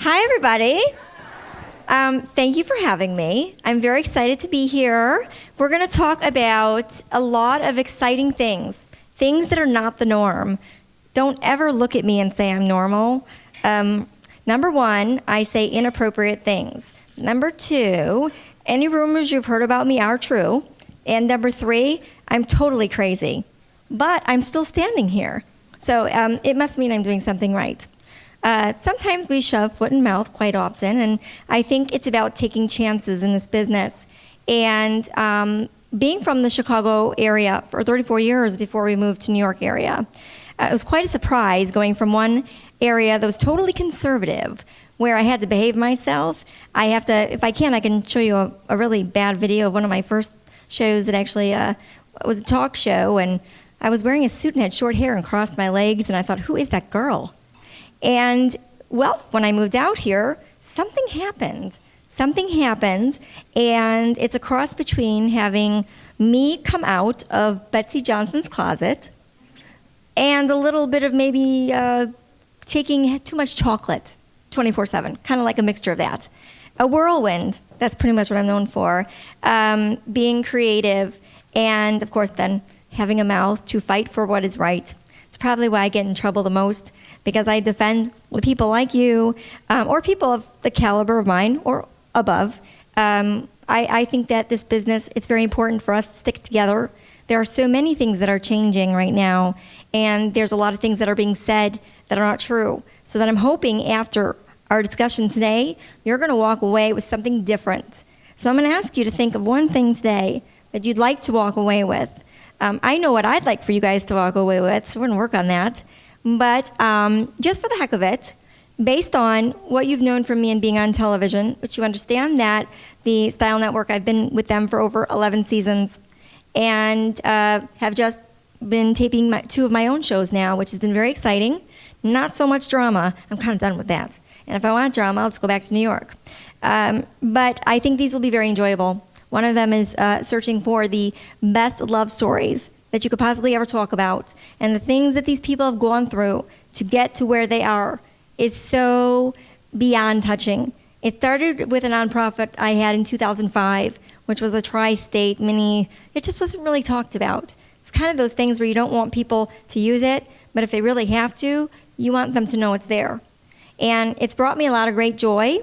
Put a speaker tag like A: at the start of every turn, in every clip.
A: Hi, everybody. Thank you for having me. I'm very excited to be here. We're going to talk about a lot of exciting things that are not the norm. Don't ever look at me and say I'm normal. Number one, I say inappropriate things. Number two, any rumors you've heard about me are true. And number three, I'm totally crazy. But I'm still standing here. So it must mean I'm doing something right. Sometimes we shove foot in mouth quite often, and I think it's about taking chances in this business. And being from the Chicago area for 34 years before we moved to New York area, it was quite a surprise going from one area that was totally conservative, where I had to behave myself. If I can show you a really bad video of one of my first shows that actually was a talk show, and I was wearing a suit and had short hair and crossed my legs, and I thought, who is that girl? And, well, when I moved out here, something happened. And it's a cross between having me come out of Betsy Johnson's closet and a little bit of maybe taking too much chocolate 24/7, kind of like a mixture of that. A whirlwind, that's pretty much what I'm known for. Being creative, and, of course, then having a mouth to fight for what is right. It's probably why I get in trouble the most, because I defend people like you, or people of the caliber of mine or above. I think that this business, it's very important for us to stick together. There are so many things that are changing right now, and there's a lot of things that are being said that are not true. So that I'm hoping after our discussion today, you're going to walk away with something different. So I'm going to ask you to think of one thing today that you'd like to walk away with. I know what I'd like for you guys to walk away with, so we're going to work on that. But just for the heck of it, based on what you've known from me and being on television, which you understand that the Style Network, I've been with them for over 11 seasons, and have just been taping two of my own shows now, which has been very exciting. Not so much drama. I'm kind of done with that. And if I want drama, I'll just go back to New York. But I think these will be very enjoyable. One of them is searching for the best love stories that you could possibly ever talk about. And the things that these people have gone through to get to where they are is so beyond touching. It started with a nonprofit I had in 2005, which was a tri-state mini. It just wasn't really talked about. It's kind of those things where you don't want people to use it, but if they really have to, you want them to know it's there. And it's brought me a lot of great joy.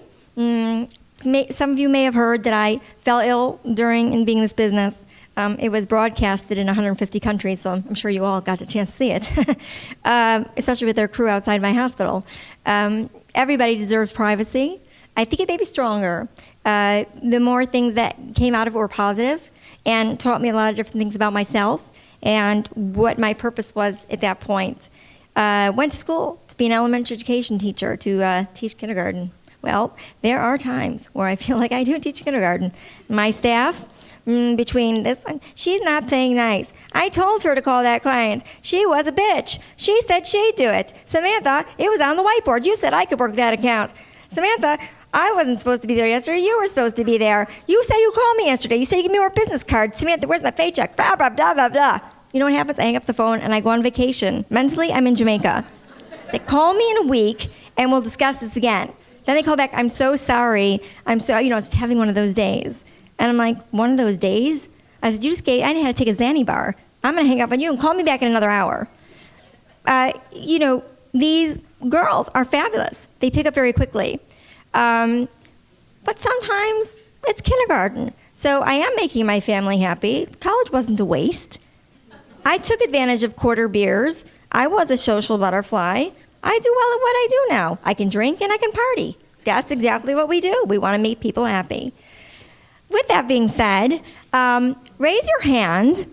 A: Some of you may have heard that I fell ill during and being in this business. It was broadcasted in 150 countries, so I'm sure you all got the chance to see it, especially with their crew outside my hospital. Everybody deserves privacy. I think it may be stronger. The more things that came out of it were positive and taught me a lot of different things about myself and what my purpose was at that point. Went to school to be an elementary education teacher, to teach kindergarten. Well, there are times where I feel like I do teach kindergarten. My staff, between this, she's not playing nice. I told her to call that client. She was a bitch. She said she'd do it. Samantha, it was on the whiteboard. You said I could work that account. Samantha, I wasn't supposed to be there yesterday. You were supposed to be there. You said you called me yesterday. You said you give me more business cards. Samantha, where's my paycheck? Blah, blah, blah, blah, blah. You know what happens? I hang up the phone and I go on vacation. Mentally, I'm in Jamaica. They call me in a week and we'll discuss this again. Then they call back, I'm so sorry. Just having one of those days. And I'm like, one of those days? I said, I didn't have to take a Xanny bar. I'm going to hang up on you and call me back in another hour. These girls are fabulous. They pick up very quickly. But sometimes it's kindergarten. So I am making my family happy. College wasn't a waste. I took advantage of quarter beers. I was a social butterfly. I do well at what I do now. I can drink and I can party. That's exactly what we do. We want to make people happy. With that being said, raise your hand.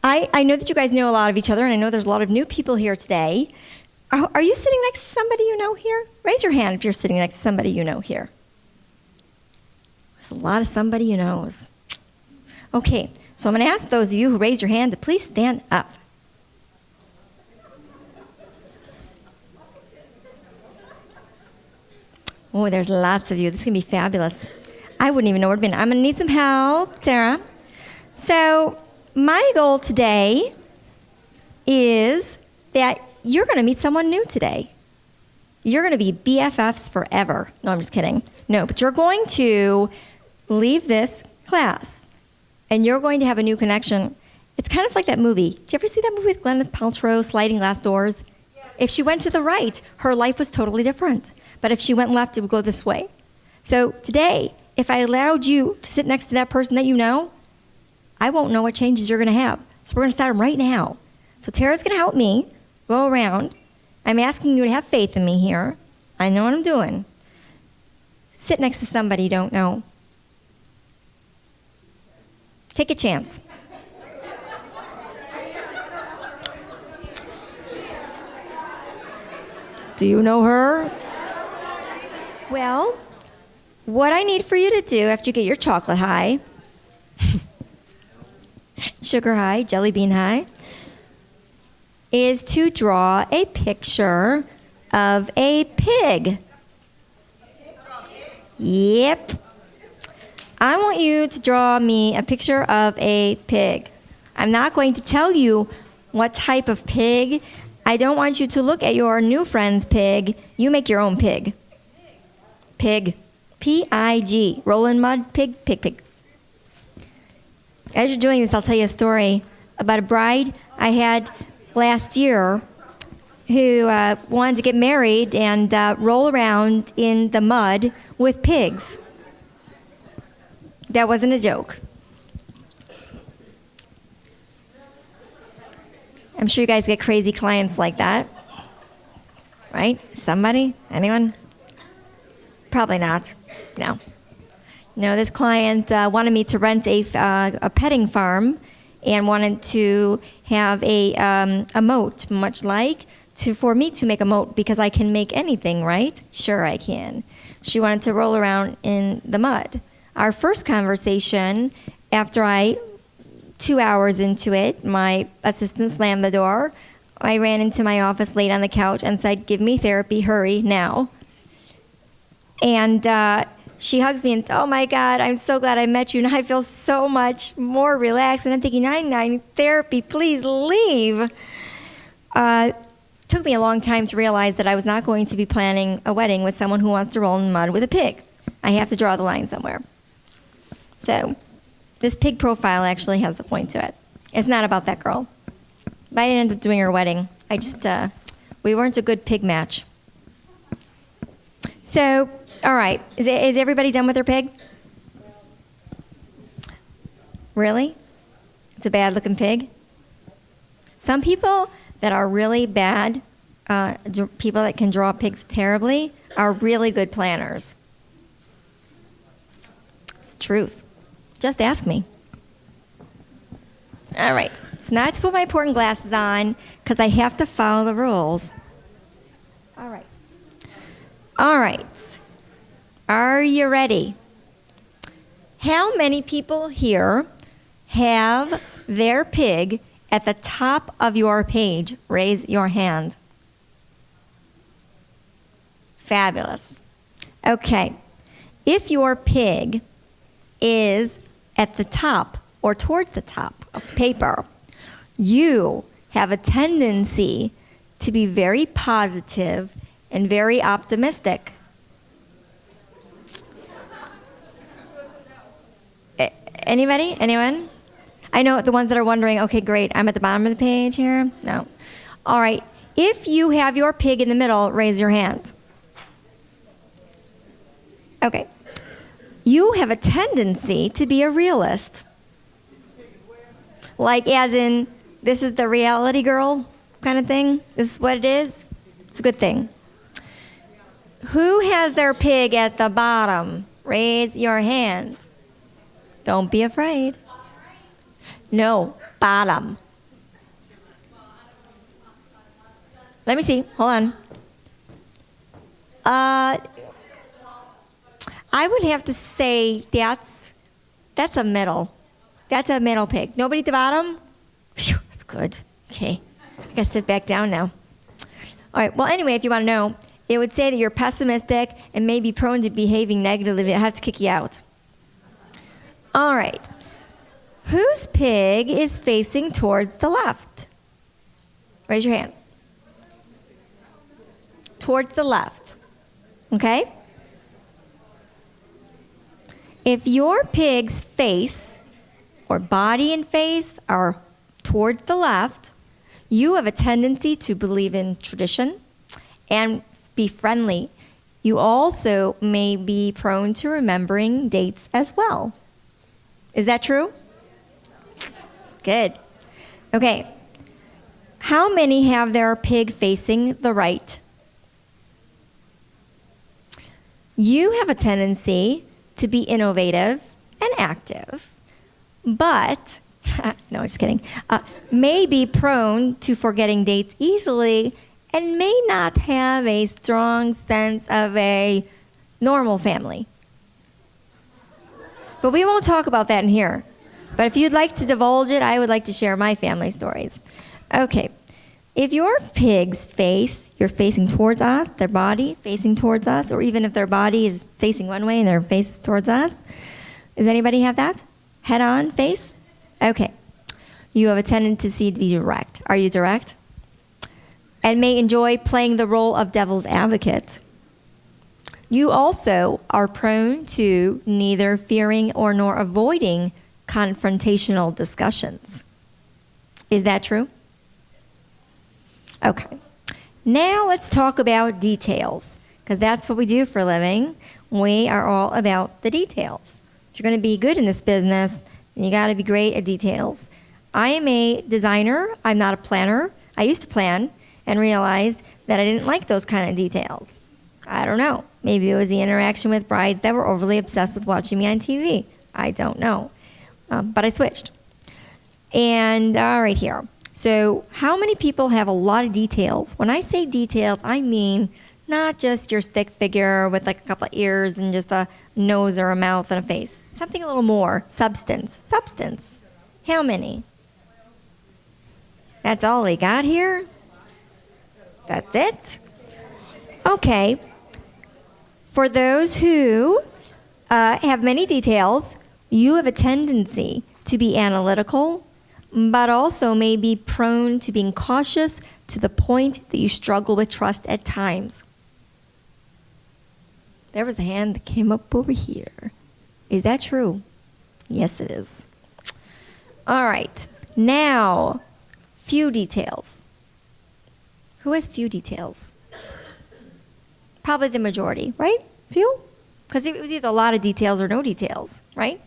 A: I know that you guys know a lot of each other, and I know there's a lot of new people here today. Are you sitting next to somebody you know here? Raise your hand if you're sitting next to somebody you know here. There's a lot of somebody you knows. Okay, so I'm going to ask those of you who raised your hand to please stand up. Oh, there's lots of you. This is going to be fabulous. I wouldn't even know where to begin. I'm going to need some help, Tara. So my goal today is that you're going to meet someone new today. You're going to be BFFs forever. No, I'm just kidding. No, but you're going to leave this class, and you're going to have a new connection. It's kind of like that movie. Did you ever see that movie with Gwyneth Paltrow, Sliding Glass Doors? Yeah. If she went to the right, her life was totally different. But if she went left, it would go this way. So today, if I allowed you to sit next to that person that you know, I won't know what changes you're going to have. So we're going to start them right now. So Tara's going to help me go around. I'm asking you to have faith in me here. I know what I'm doing. Sit next to somebody you don't know. Take a chance. Do you know her? Well, what I need for you to do after you get your chocolate high, sugar high, jelly bean high, is to draw a picture of a pig. Yep. I want you to draw me a picture of a pig. I'm not going to tell you what type of pig. I don't want you to look at your new friend's pig. You make your own pig. Pig. P-I-G. Roll in mud, pig, pig, pig. As you're doing this, I'll tell you a story about a bride I had last year who wanted to get married and roll around in the mud with pigs. That wasn't a joke. I'm sure you guys get crazy clients like that. Right? Somebody? Anyone? Probably not. No. No, this client wanted me to rent a petting farm and wanted to have a moat, much like for me to make a moat because I can make anything, right? Sure, I can. She wanted to roll around in the mud. Our first conversation, after 2 hours into it, my assistant slammed the door. I ran into my office, laid on the couch, and said, "Give me therapy, hurry, now." And she hugs me and, "Oh my God, I'm so glad I met you. Now I feel so much more relaxed." And I'm thinking, "9 therapy, please leave." Took me a long time to realize that I was not going to be planning a wedding with someone who wants to roll in the mud with a pig. I have to draw the line somewhere. So this pig profile actually has a point to it. It's not about that girl. But I didn't end up doing her wedding. We weren't a good pig match. So, all right. Is everybody done with their pig? Really? It's a bad-looking pig? Some people that are really bad, people that can draw pigs terribly, are really good planners. It's the truth. Just ask me. All right. So now I have to put my important glasses on because I have to follow the rules. All right. All right. Are you ready? How many people here have their pig at the top of your page? Raise your hand. Fabulous. Okay. If your pig is at the top or towards the top of the paper, you have a tendency to be very positive and very optimistic. Anybody? Anyone? I know the ones that are wondering, okay, great, I'm at the bottom of the page here. No. All right. If you have your pig in the middle, raise your hand. Okay. You have a tendency to be a realist. Like as in, this is the reality girl kind of thing? This is what it is? It's a good thing. Who has their pig at the bottom? Raise your hand. Don't be afraid. No, bottom. Let me see. Hold on. I would have to say that's a middle. That's a middle pig. Nobody at the bottom? Phew, that's good. Okay. I gotta sit back down now. All right. Well, anyway, if you want to know, it would say that you're pessimistic and maybe prone to behaving negatively. I have to kick you out. All right. Whose pig is facing towards the left? Raise your hand. towards the left. Okay? If your pig's face or body and face are towards the left, you have a tendency to believe in tradition and be friendly. You also may be prone to remembering dates as well. Is that true? Good. Okay. How many have their pig facing the right? You have a tendency to be innovative and active, but, no, just kidding, may be prone to forgetting dates easily and may not have a strong sense of a normal family. But we won't talk about that in here. But if you'd like to divulge it, I would like to share my family stories. Okay. If your pig's face, you're facing towards us, their body facing towards us, or even if their body is facing one way and their face is towards us, does anybody have that? Head-on face? Okay. You have a tendency to be direct. Are you direct? And may enjoy playing the role of devil's advocate. You also are prone to neither fearing or nor avoiding confrontational discussions. Is that true? Okay. Now let's talk about details, because that's what we do for a living. We are all about the details. If you're going to be good in this business, then you got to be great at details. I am a designer. I'm not a planner. I used to plan and realized that I didn't like those kind of details. I don't know. Maybe it was the interaction with brides that were overly obsessed with watching me on TV. I don't know. But I switched. And right here. So how many people have a lot of details? When I say details, I mean not just your stick figure with like a couple of ears and just a nose or a mouth and a face. Something a little more. Substance. Substance. How many? That's all we got here? That's it? Okay. For those who have many details, you have a tendency to be analytical, but also may be prone to being cautious to the point that you struggle with trust at times. There was a hand that came up over here. Is that true? Yes, it is. All right. Now, few details. Who has few details? Probably the majority, right? Few? Because it was either a lot of details or no details, right?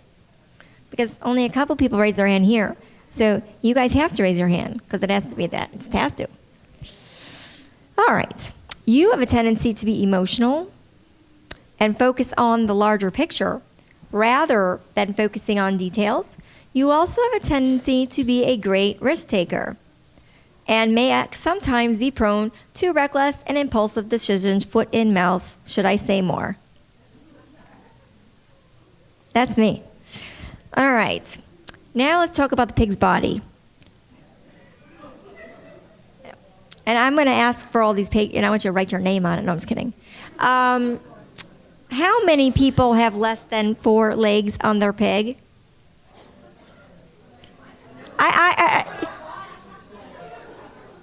A: Because only a couple people raised their hand here. So you guys have to raise your hand because it has to be that. It has to. All right. You have a tendency to be emotional and focus on the larger picture rather than focusing on details. You also have a tendency to be a great risk taker and may sometimes be prone to reckless and impulsive decisions, foot in mouth, should I say more. That's me. All right. Now let's talk about the pig's body. And I'm going to ask for all these pigs, and I want you to write your name on it. No, I'm just kidding. How many people have less than 4 legs on their pig?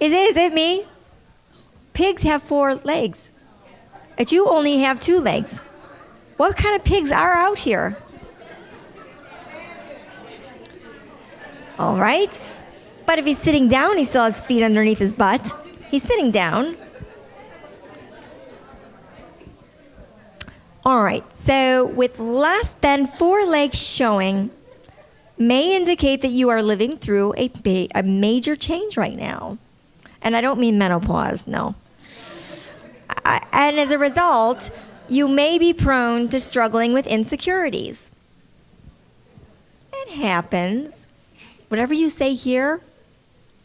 A: Is it me? Pigs have 4 legs. But you only have 2 legs. What kind of pigs are out here? All right. But if he's sitting down, he still has feet underneath his butt. He's sitting down. All right. So with less than 4 legs showing may indicate that you are living through a major change right now. And I don't mean menopause, no. And as a result, you may be prone to struggling with insecurities. It happens. Whatever you say here,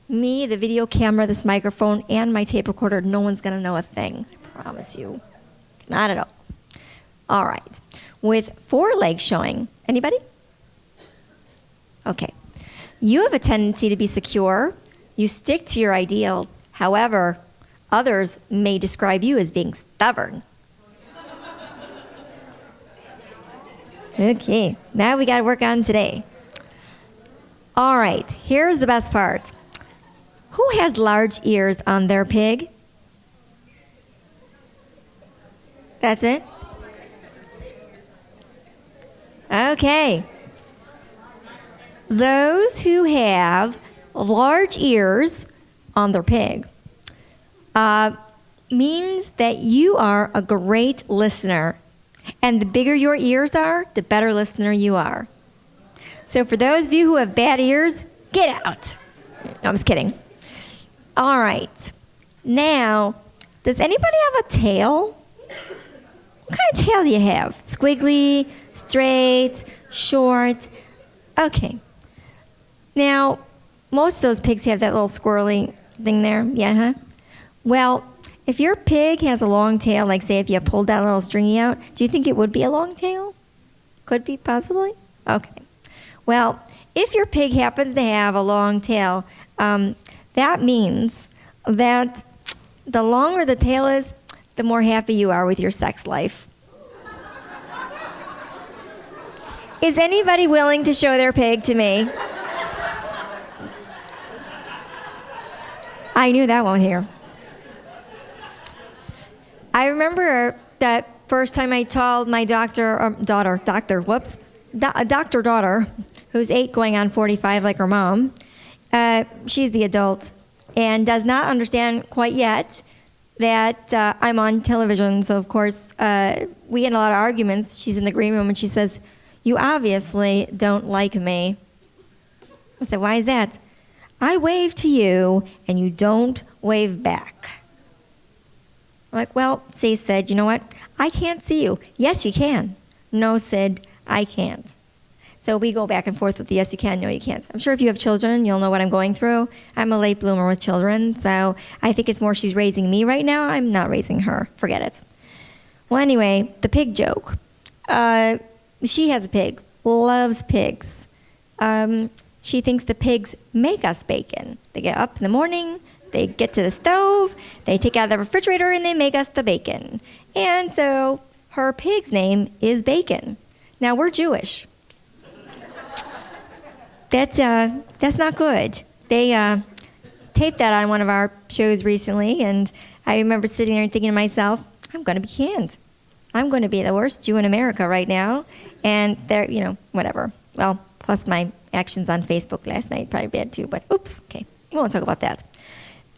A: me, the video camera, this microphone, and my tape recorder, no one's going to know a thing. I promise you. Not at all. All right. With 4 legs showing, anybody? Okay. You have a tendency to be secure. You stick to your ideals. However, others may describe you as being stubborn. Okay. Now we got to work on today. All right, here's the best part. Who has large ears on their pig? That's it? Okay. Those who have large ears on their pig means that you are a great listener. And the bigger your ears are, the better listener you are. So for those of you who have bad ears, get out. No, I'm just kidding. All right. Now, does anybody have a tail? What kind of tail do you have? Squiggly, straight, short? Okay. Now, most of those pigs have that little squirrely thing there. Yeah, huh? Well, if your pig has a long tail, like say if you pulled that little stringy out, do you think it would be a long tail? Could be, possibly? Okay. Well, if your pig happens to have a long tail, that means that the longer the tail is, the more happy you are with your sex life. Is anybody willing to show their pig to me? I knew that one here. I remember that first time I told my doctor, who's 8 going on 45 like her mom. She's the adult and does not understand quite yet that I'm on television. So, of course, we had a lot of arguments. She's in the green room and she says, "You obviously don't like me." I said, "Why is that?" "I wave to you and you don't wave back." I'm like, "Well," Sid said, "you know what? I can't see you." "Yes, you can." "No, Sid, I can't." So we go back and forth with the yes, you can, no, you can't. I'm sure if you have children, you'll know what I'm going through. I'm a late bloomer with children, so I think it's more she's raising me right now. I'm not raising her. Forget it. Well, anyway, the pig joke. She has a pig, loves pigs. She thinks the pigs make us bacon. They get up in the morning, they get to the stove, they take out the refrigerator, and they make us the bacon. And so her pig's name is Bacon. Now, we're Jewish. That's not good. They taped that on one of our shows recently, and I remember sitting there and thinking to myself, I'm going to be canned. I'm going to be the worst Jew in America right now, and they're, whatever. Well, plus my actions on Facebook last night, probably bad too, but oops, okay. We won't talk about that.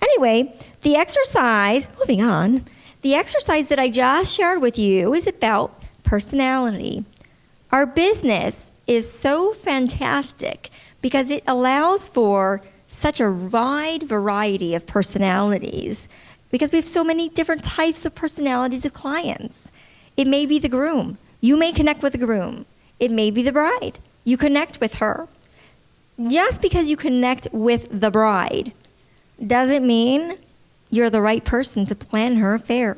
A: Anyway, the exercise, moving on, the exercise that I just shared with you is about personality. Our business is so fantastic because it allows for such a wide variety of personalities because we have so many different types of personalities of clients. It may be the groom. You may connect with the groom. It may be the bride. You connect with her. Just because you connect with the bride doesn't mean you're the right person to plan her affair.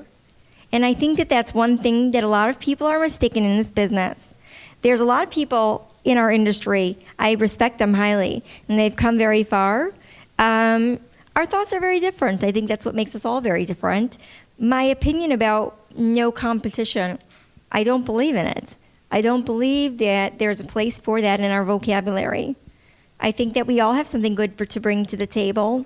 A: And I think that that's one thing that a lot of people are mistaken in this business. There's a lot of people in our industry. I respect them highly, and they've come very far. Our thoughts are very different. I think that's what makes us all very different. My opinion about no competition, I don't believe in it. I don't believe that there's a place for that in our vocabulary. I think that we all have something good to bring to the table.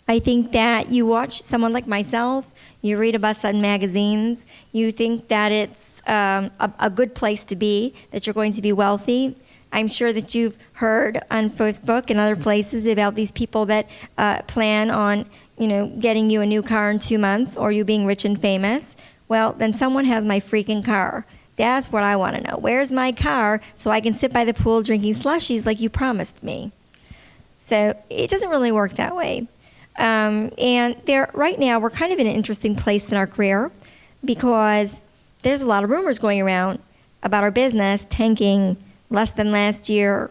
A: I think that you watch someone like myself, you read about us in magazines, you think that it's a good place to be, that you're going to be wealthy. I'm sure that you've heard on Facebook and other places about these people that plan on, getting you a new car in 2 months or you being rich and famous. Well, then someone has my freaking car. That's what I want to know. Where's my car so I can sit by the pool drinking slushies like you promised me? So it doesn't really work that way. And right now, we're kind of in an interesting place in our career because there's a lot of rumors going around about our business tanking less than last year.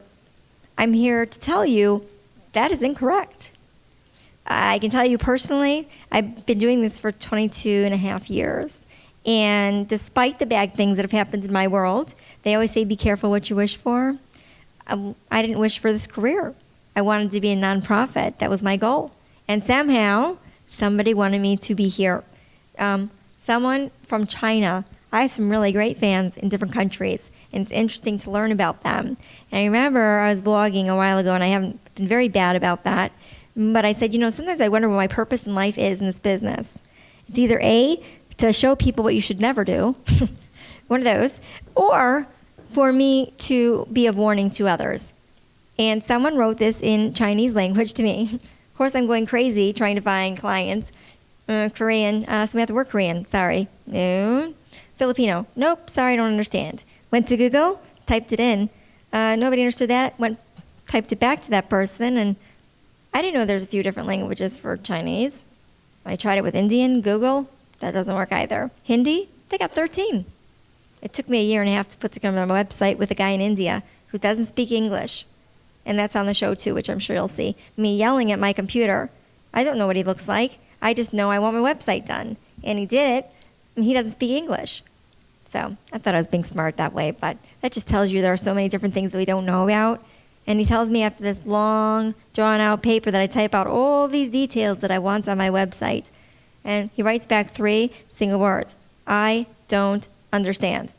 A: I'm here to tell you that is incorrect. I can tell you personally, I've been doing this for 22 and a half years. And despite the bad things that have happened in my world, they always say, be careful what you wish for. I didn't wish for this career. I wanted to be a nonprofit. That was my goal. And somehow, somebody wanted me to be here. Someone from China. I have some really great fans in different countries, and it's interesting to learn about them. And I remember I was blogging a while ago, and I haven't been very bad about that. But I said, sometimes I wonder what my purpose in life is in this business. It's either A, to show people what you should never do, one of those, or for me to be a warning to others. And someone wrote this in Chinese language to me. Of course, I'm going crazy trying to find clients. Korean, Samantha, we're Korean, sorry. No. Filipino, nope, sorry, I don't understand. Went to Google, typed it in. Nobody understood that, typed it back to that person, and I didn't know there's a few different languages for Chinese. I tried it with Indian, Google, that doesn't work either. Hindi, they got 13. It took me a year and a half to put together my website with a guy in India who doesn't speak English. And that's on the show too, which I'm sure you'll see. Me yelling at my computer. I don't know what he looks like. I just know I want my website done. And he did it, and he doesn't speak English. So I thought I was being smart that way, but that just tells you there are so many different things that we don't know about. And he tells me after this long, drawn-out paper that I type out all these details that I want on my website. And he writes back 3 single words. I don't understand.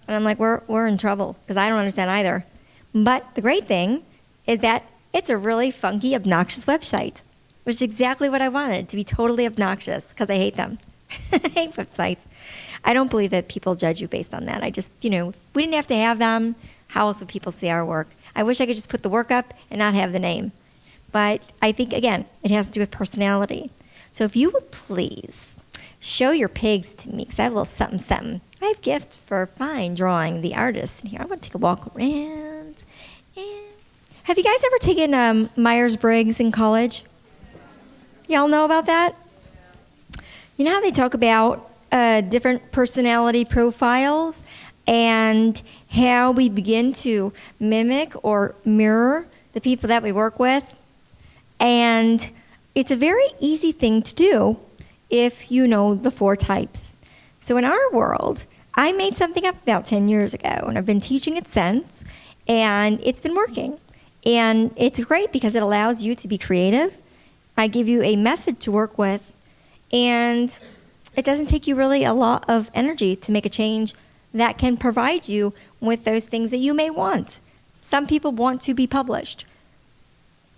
A: And I'm like, we're in trouble, because I don't understand either. But the great thing is that it's a really funky, obnoxious website, which is exactly what I wanted, to be totally obnoxious, because I hate them. I hate websites. I don't believe that people judge you based on that. I just, we didn't have to have them. How else would people see our work? I wish I could just put the work up and not have the name. But I think, again, it has to do with personality. So if you would please show your pigs to me, because I have a little something, something. I have gifts for fine drawing the artist. Here, I want to take a walk around. Have you guys ever taken Myers-Briggs in college? Y'all know about that? You know how they talk about different personality profiles and how we begin to mimic or mirror the people that we work with? And it's a very easy thing to do if you know the 4 types. So in our world, I made something up about 10 years ago, and I've been teaching it since, and it's been working. And it's great because it allows you to be creative. I give you a method to work with, and it doesn't take you really a lot of energy to make a change that can provide you with those things that you may want. Some people want to be published.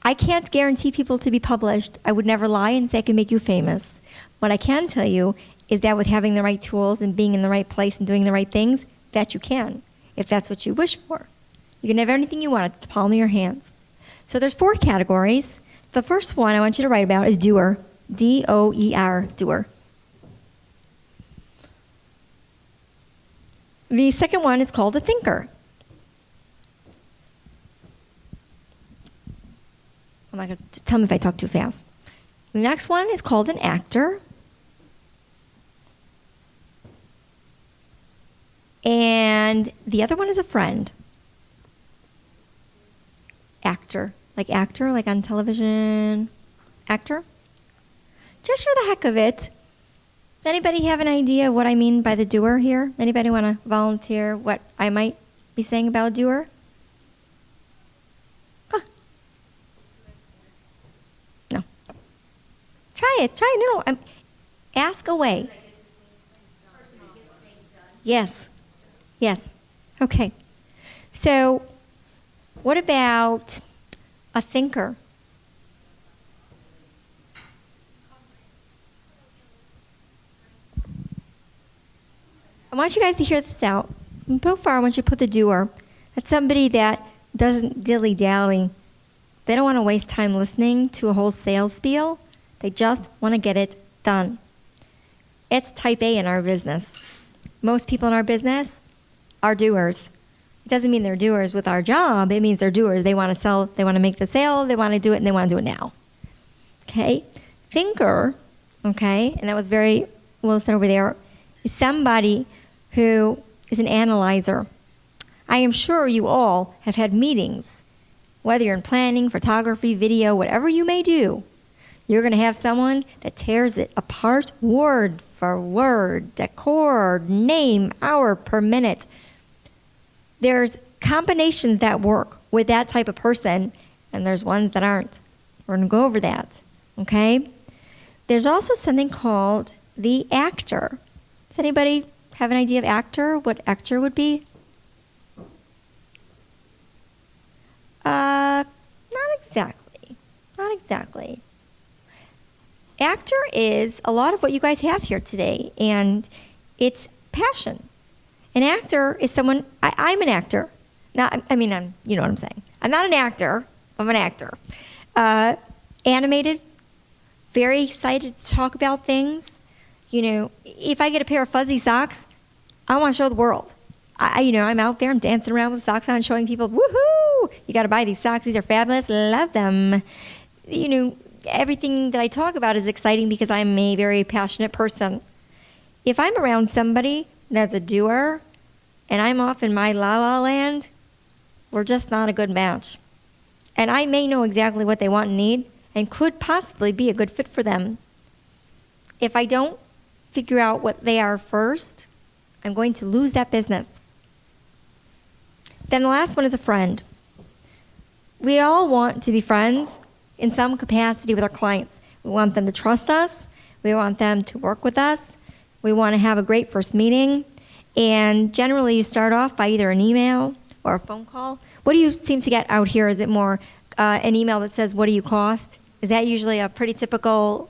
A: I can't guarantee people to be published. I would never lie and say I can make you famous. What I can tell you is that with having the right tools and being in the right place and doing the right things, that you can, if that's what you wish for. You can have anything you want at the palm of your hands. So there's 4 categories. The first one I want you to write about is doer. D-O-E-R, doer. The second one is called a thinker. I'm not going to tell me if I talk too fast. The next one is called an actor. And the other one is a friend. Actor, like on television. Actor. Just for the heck of it, does anybody have an idea what I mean by the doer here? Anybody want to volunteer what I might be saying about a doer? Huh. No. Try it. No. Ask away. Yes. Okay. So, what about a thinker? I want you guys to hear this out. And so far, I want you to put the doer. That's somebody that doesn't dilly-dally. They don't want to waste time listening to a whole sales spiel. They just want to get it done. It's type A in our business. Most people in our business are doers. It doesn't mean they're doers with our job. It means they're doers. They want to sell. They want to make the sale. They want to do it, and they want to do it now. Okay? Thinker, okay, and that was very well said over there, is somebody who is an analyzer. I am sure you all have had meetings, whether you're in planning, photography, video, whatever you may do. You're going to have someone that tears it apart word for word, decor, name, hour per minute. There's combinations that work with that type of person, and there's ones that aren't. We're going to go over that, okay? There's also something called the actor. Does anybody have an idea of actor? What actor would be? Not exactly. Actor is a lot of what you guys have here today, and it's passion. An actor is someone, I'm an actor. You know what I'm saying. I'm not an actor, I'm an actor. Animated, very excited to talk about things. You know, if I get a pair of fuzzy socks, I want to show the world. I'm out there, I'm dancing around with socks on, showing people, woohoo, you got to buy these socks, these are fabulous, love them. You know, everything that I talk about is exciting because I'm a very passionate person. If I'm around somebody that's a doer and I'm off in my la-la land, we're just not a good match. And I may know exactly what they want and need and could possibly be a good fit for them. If I don't figure out what they are first, I'm going to lose that business. Then the last one is a friend. We all want to be friends in some capacity with our clients. We want them to trust us. We want them to work with us. We want to have a great first meeting. And generally, you start off by either an email or a phone call. What do you seem to get out here? Is it more an email that says, what do you cost? Is that usually a pretty typical,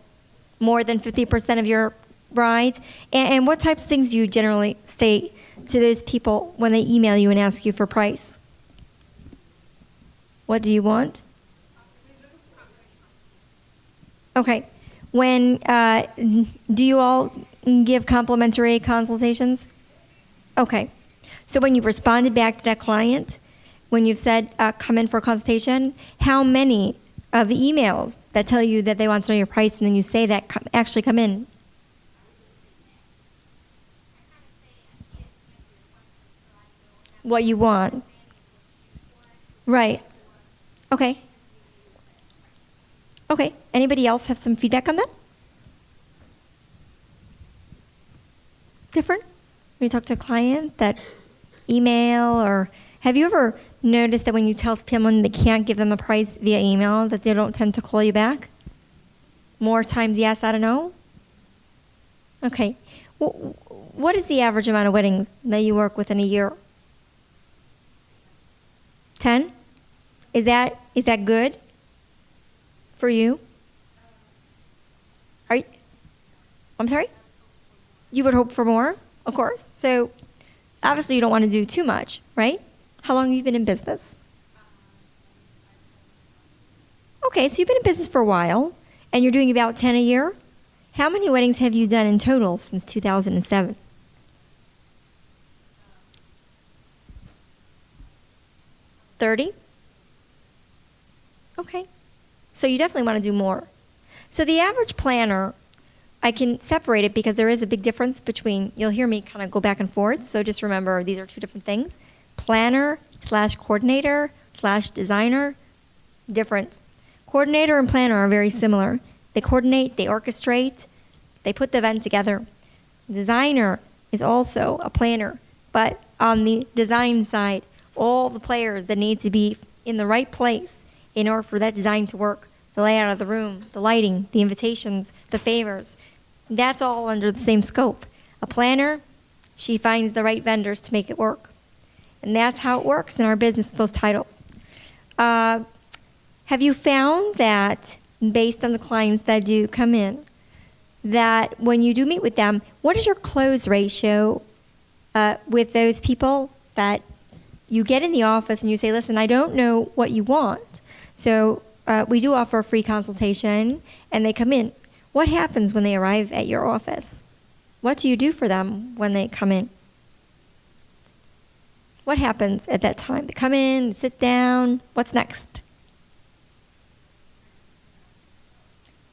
A: more than 50% of your brides? And what types of things do you generally say to those people when they email you and ask you for price? What do you want? Okay. When do you all give complimentary consultations? Okay. So when you've responded back to that client, when you've said, come in for a consultation, how many of the emails that tell you that they want to know your price and then you say that actually come in? What you want. Right. Okay. Okay. Anybody else have some feedback on that? Different? When you talk to a client that email, or have you ever noticed that when you tell someone they can't give them a price via email, that they don't tend to call you back? More times yes, I don't know. Okay. What is the average amount of weddings that you work with in a year? 10? Is that good for you? I'm sorry? You would hope for more, of course. So obviously you don't want to do too much, right? How long have you been in business? Okay, so you've been in business for a while, and you're doing about 10 a year. How many weddings have you done in total since 2007? 30? Okay. So you definitely want to do more. So the average planner, I can separate it because there is a big difference between, you'll hear me kind of go back and forth, so just remember these are two different things. Planner / coordinator / designer, different. Coordinator and planner are very similar. They coordinate, they orchestrate, they put the event together. Designer is also a planner, but on the design side, all the players that need to be in the right place in order for that design to work. The layout of the room, the lighting, the invitations, the favors. That's all under the same scope. A planner, she finds the right vendors to make it work. And that's how it works in our business with those titles. Have you found that, based on the clients that do come in, that when you do meet with them, what is your close ratio with those people that you get in the office and you say, listen, I don't know what you want, so we do offer a free consultation, and they come in. What happens when they arrive at your office? What do you do for them when they come in? What happens at that time? They come in, they sit down. What's next?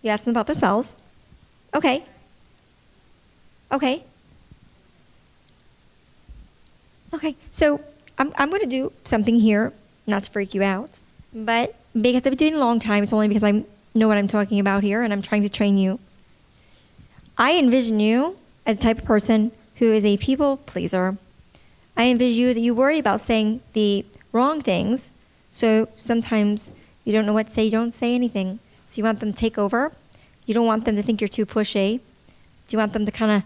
A: You ask them about themselves. Okay. Okay. Okay. So I'm going to do something here, not to freak you out, but because I've been doing it a long time, it's only because I know what I'm talking about here, and I'm trying to train you. I envision you as the type of person who is a people pleaser. I envision you that you worry about saying the wrong things, so sometimes you don't know what to say, you don't say anything. So you want them to take over. You don't want them to think you're too pushy. Do you want them to kind of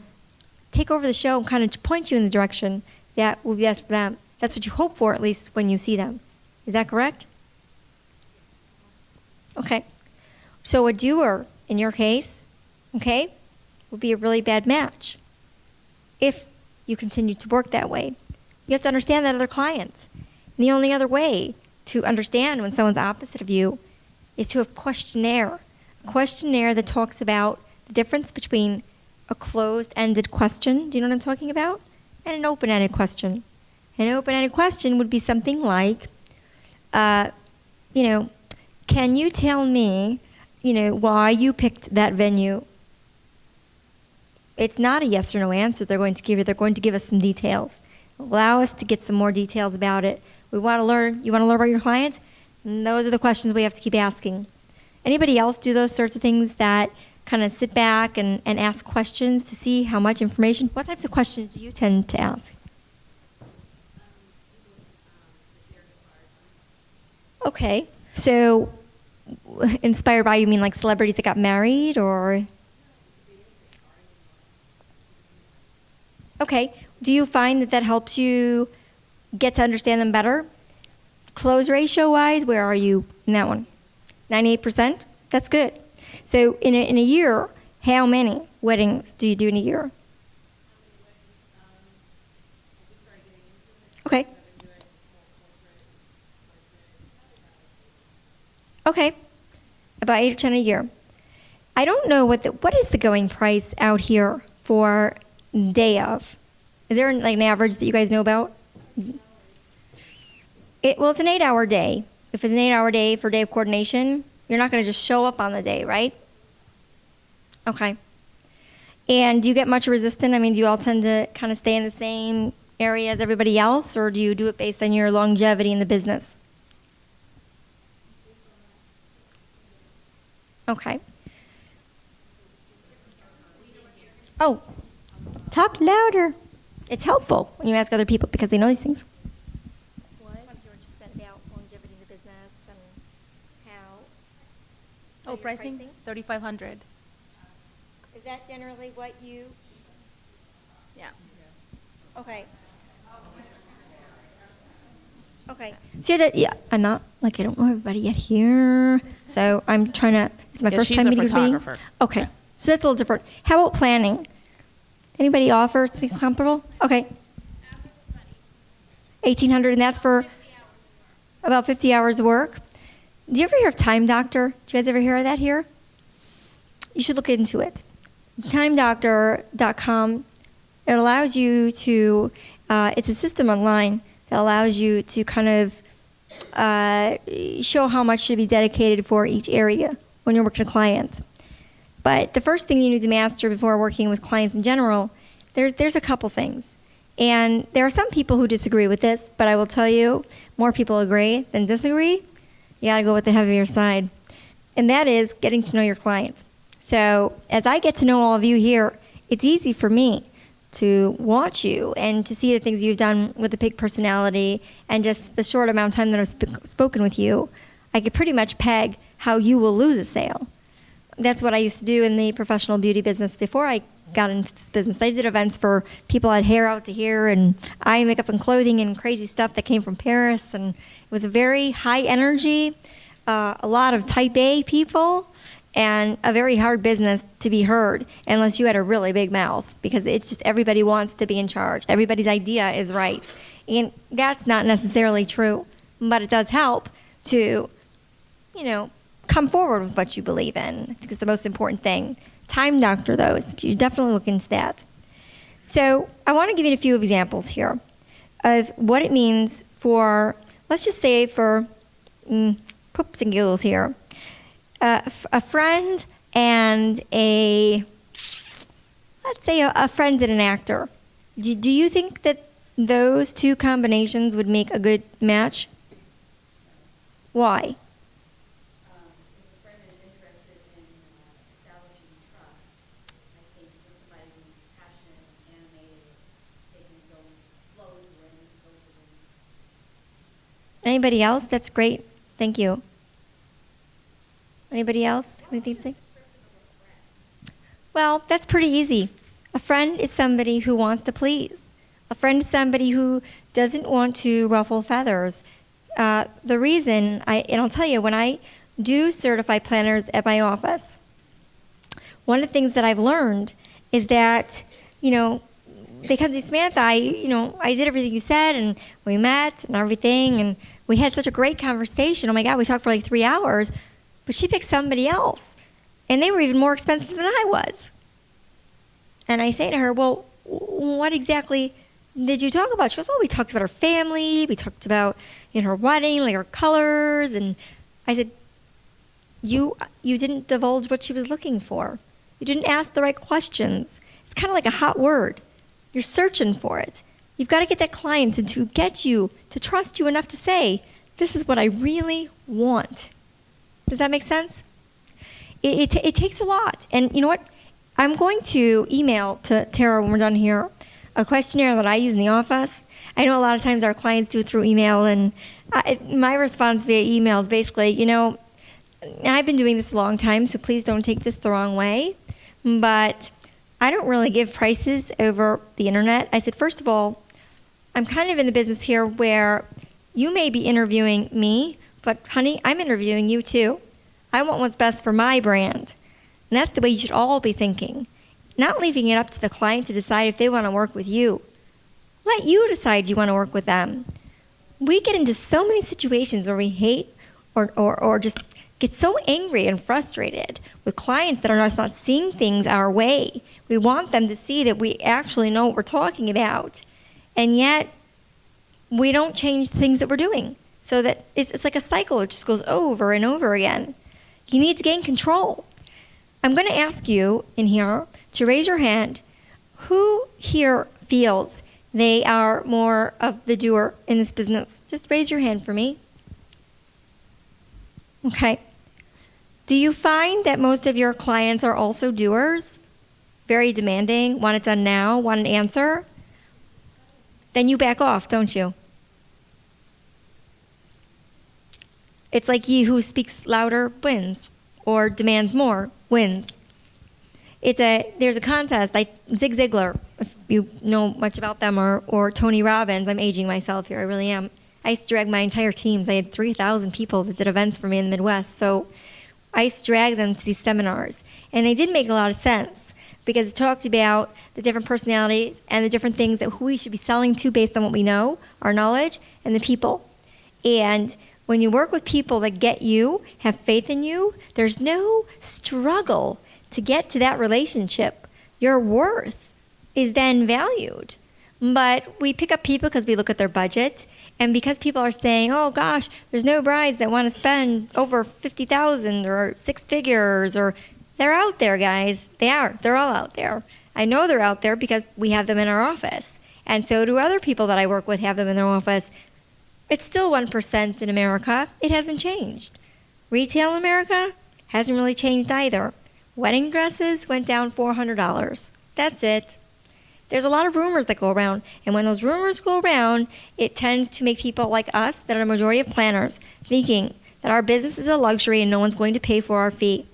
A: take over the show and kind of point you in the direction that will be best for them? That's what you hope for, at least when you see them. Is that correct? Okay. So a doer, in your case, okay, would be a really bad match if you continue to work that way. You have to understand that other client. And the only other way to understand when someone's opposite of you is to have a questionnaire that talks about the difference between a closed-ended question, do you know what I'm talking about, and an open-ended question. An open-ended question would be something like, can you tell me, why you picked that venue? It's not a yes or no answer they're going to give you. They're going to give us some details. Allow us to get some more details about it. We want to learn. You want to learn about your client? And those are the questions we have to keep asking. Anybody else do those sorts of things that kind of sit back and ask questions to see how much information? What types of questions do you tend to ask? Okay. So inspired by, you mean like celebrities that got married, or? Okay. Do you find that helps you get to understand them better? Close ratio-wise, where are you in that one? 98%? That's good. So in a year, how many weddings do you do in a year? Okay. Okay. About 8 or 10 a year. I don't know what is the going price out here for day of? Is there like an average that you guys know about? Well, it's an 8-hour day. If it's an 8-hour day for day of coordination, you're not going to just show up on the day, right? Okay. And do you get much resistance? I mean, do you all tend to kind of stay in the same area as everybody else, or do you do it based on your longevity in the business? Okay. Oh, talk louder. It's helpful when you ask other people because they know these things. What George said about longevity in the business and how.
B: Pricing? 3,500.
A: Is that generally what you?
B: Yeah.
A: Okay. Okay. So I'm not I don't know everybody yet here, so I'm trying to. This is my first time meeting everybody.
C: Photographer.
A: Okay, so that's a little different. How about planning? Anybody offer something comparable? Okay. 1,800, and that's for about 50 hours of work. Do you ever hear of Time Doctor? Do you guys ever hear of that here? You should look into it. TimeDoctor.com. It allows you to. It's a system online that allows you to kind of show how much should be dedicated for each area when you're working with a client. But the first thing you need to master before working with clients in general, there's a couple things. And there are some people who disagree with this, but I will tell you, more people agree than disagree. You got to go with the heavier side. And that is getting to know your client. So as I get to know all of you here, it's easy for me to watch you and to see the things you've done with the big personality, and just the short amount of time that I've spoken with you, I could pretty much peg how you will lose a sale. That's what I used to do in the professional beauty business before I got into this business. I did events for people had hair out to here and eye makeup and clothing and crazy stuff that came from Paris, and it was a very high energy, a lot of type A people, and a very hard business to be heard unless you had a really big mouth, because it's just everybody wants to be in charge. Everybody's idea is right. And that's not necessarily true, but it does help to, come forward with what you believe in. I think it's the most important thing. Time Doctor, though, you definitely look into that. So I want to give you a few examples here of what it means for, let's just say for poops and giggles here, a friend and let's say a friend and an actor. Do you think that those two combinations would make a good match? Why? Anybody else? That's great. Thank you. Anybody else? Anything to say? Well, that's pretty easy. A friend is somebody who wants to please. A friend is somebody who doesn't want to ruffle feathers. The reason, and I'll tell you, when I do certified planners at my office, one of the things that I've learned is that, they come to me, Samantha, I did everything you said, and we met and everything, and we had such a great conversation. Oh my God, we talked for like 3 hours, but she picked somebody else, and they were even more expensive than I was. And I say to her, well, what exactly did you talk about? She goes, oh, we talked about her family, we talked about her wedding, like her colors, and I said, you didn't divulge what she was looking for. You didn't ask the right questions. It's kind of like a hot word. You're searching for it. You've got to get that client to get you, to trust you enough to say, this is what I really want. Does that make sense? It takes a lot. And you know what? I'm going to email to Tara when we're done here a questionnaire that I use in the office. I know a lot of times our clients do it through email, and my response via email is basically, I've been doing this a long time, so please don't take this the wrong way, but I don't really give prices over the internet. I said, first of all, I'm kind of in the business here where you may be interviewing me, but honey, I'm interviewing you too. I want what's best for my brand. And that's the way you should all be thinking. Not leaving it up to the client to decide if they want to work with you. Let you decide you want to work with them. We get into so many situations where we hate or just get so angry and frustrated with clients that are just not seeing things our way. We want them to see that we actually know what we're talking about. And yet, we don't change the things that we're doing. So that it's like a cycle. It just goes over and over again. You need to gain control. I'm going to ask you in here to raise your hand. Who here feels they are more of the doer in this business? Just raise your hand for me. Okay. Do you find that most of your clients are also doers? Very demanding, want it done now, want an answer? Then you back off, don't you? It's like he who speaks louder wins, or demands more wins. There's a contest, like Zig Ziglar, if you know much about them, or Tony Robbins. I'm aging myself here, I really am. I used to drag my entire teams. I had 3,000 people that did events for me in the Midwest, so I used to drag them to these seminars. And they did make a lot of sense, because it talked about the different personalities and the different things that who we should be selling to based on what we know, our knowledge, and the people. And when you work with people that get you, have faith in you, there's no struggle to get to that relationship. Your worth is then valued. But we pick up people because we look at their budget, and because people are saying, oh gosh, there's no brides that want to spend over $50,000 or 6 figures, or they're out there, guys. They're all out there. I know they're out there because we have them in our office. And so do other people that I work with have them in their office. It's still 1% in America. It hasn't changed. Retail in America hasn't really changed either. Wedding dresses went down $400. That's it. There's a lot of rumors that go around, and when those rumors go around, it tends to make people like us, that are a majority of planners, thinking that our business is a luxury and no one's going to pay for our fee.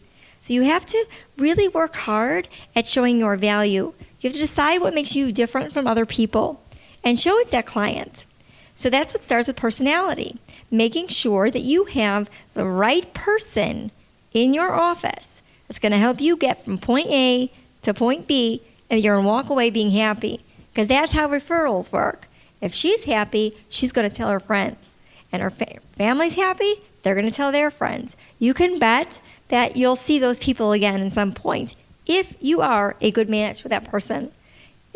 A: So you have to really work hard at showing your value. You have to decide what makes you different from other people and show it to that client. So that's what starts with personality, making sure that you have the right person in your office that's going to help you get from point A to point B, and you're going to walk away being happy, because that's how referrals work. If she's happy, she's going to tell her friends. And her family's happy, they're going to tell their friends. You can bet that you'll see those people again at some point if you are a good match with that person.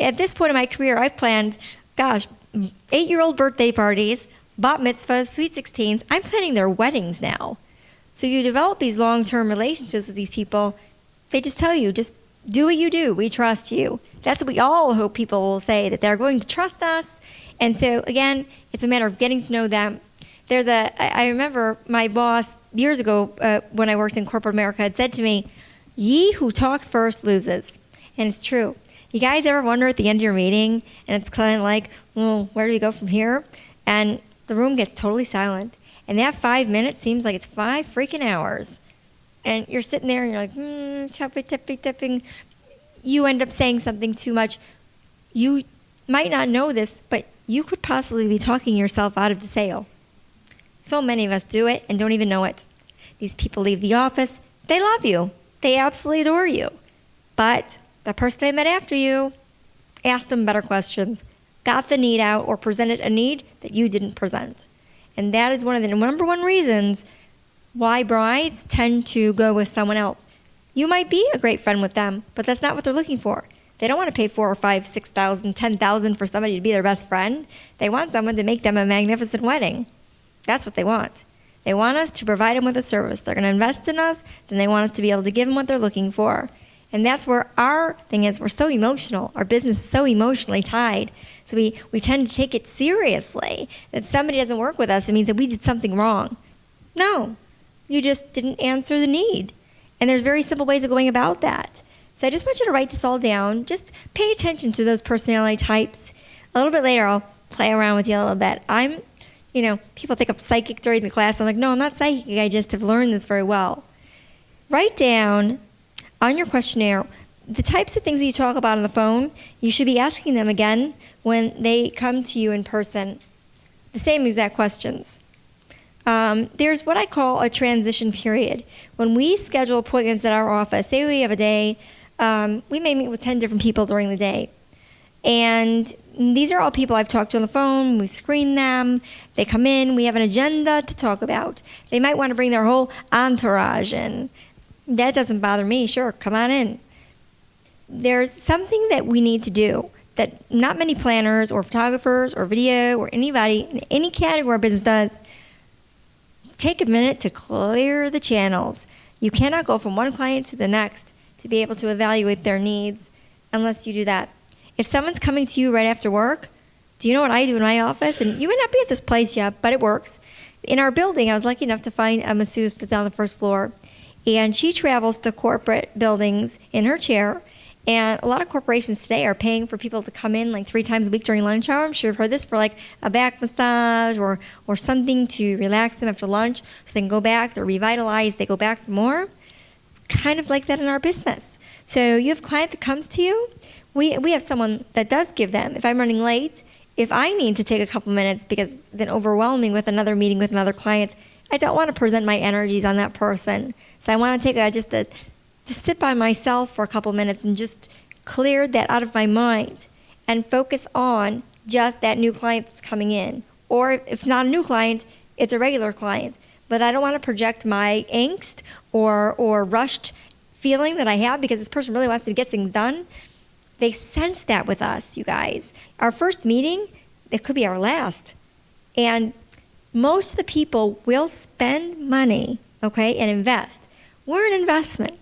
A: At this point in my career, I've planned, 8-year-old birthday parties, bat mitzvahs, sweet 16s. I'm planning their weddings now. So you develop these long-term relationships with these people. They just tell you, just do what you do. We trust you. That's what we all hope people will say, that they're going to trust us. And so, again, it's a matter of getting to know them. I remember my boss years ago when I worked in corporate America had said to me, "Ye who talks first loses." And it's true. You guys ever wonder at the end of your meeting, and it's kind of like, well, where do we go from here? And the room gets totally silent. And that 5 minutes seems like it's 5 freaking hours. And you're sitting there and you're like, tipping. You end up saying something too much. You might not know this, but you could possibly be talking yourself out of the sale. So many of us do it and don't even know it. These people leave the office. They love you. They absolutely adore you. But the person they met after you asked them better questions, got the need out, or presented a need that you didn't present. And that is one of the number one reasons why brides tend to go with someone else. You might be a great friend with them, but that's not what they're looking for. They don't want to pay $4,000 or $5,000, $6,000, $10,000 for somebody to be their best friend. They want someone to make them a magnificent wedding. That's what they want. They want us to provide them with a service. They're going to invest in us, then they want us to be able to give them what they're looking for. And that's where our thing is. We're so emotional. Our business is so emotionally tied. So we tend to take it seriously. That somebody doesn't work with us, it means that we did something wrong. No, you just didn't answer the need. And there's very simple ways of going about that. So I just want you to write this all down. Just pay attention to those personality types. A little bit later, I'll play around with you a little bit. People think I'm psychic during the class. I'm like, no, I'm not psychic. I just have learned this very well. Write down on your questionnaire the types of things that you talk about on the phone. You should be asking them again when they come to you in person. The same exact questions. There's what I call a transition period. When we schedule appointments at our office, say we have a day, we may meet with 10 different people during the day. And these are all people I've talked to on the phone. We've screened them. They come in. We have an agenda to talk about. They might want to bring their whole entourage in. That doesn't bother me. Sure, come on in. There's something that we need to do that not many planners or photographers or video or anybody in any category of business does. Take a minute to clear the channels. You cannot go from one client to the next to be able to evaluate their needs unless you do that. If someone's coming to you right after work, do you know what I do in my office? And you may not be at this place yet, but it works. In our building, I was lucky enough to find a masseuse that's on the first floor. And she travels to corporate buildings in her chair. And a lot of corporations today are paying for people to come in like 3 times a week during lunch hour. I'm sure you've heard this, for like a back massage or something to relax them after lunch so they can go back, they're revitalized, they go back for more. It's kind of like that in our business. So you have a client that comes to you. We have someone that does give them. If I'm running late, if I need to take a couple minutes because it's been overwhelming with another meeting with another client, I don't want to present my energies on that person. So I want to take just sit by myself for a couple minutes and just clear that out of my mind and focus on just that new client that's coming in. Or if it's not a new client, it's a regular client. But I don't want to project my angst or rushed feeling that I have because this person really wants me to get things done. They sense that with us, you guys. Our first meeting, it could be our last. And most of the people will spend money, okay, and invest. We're an investment.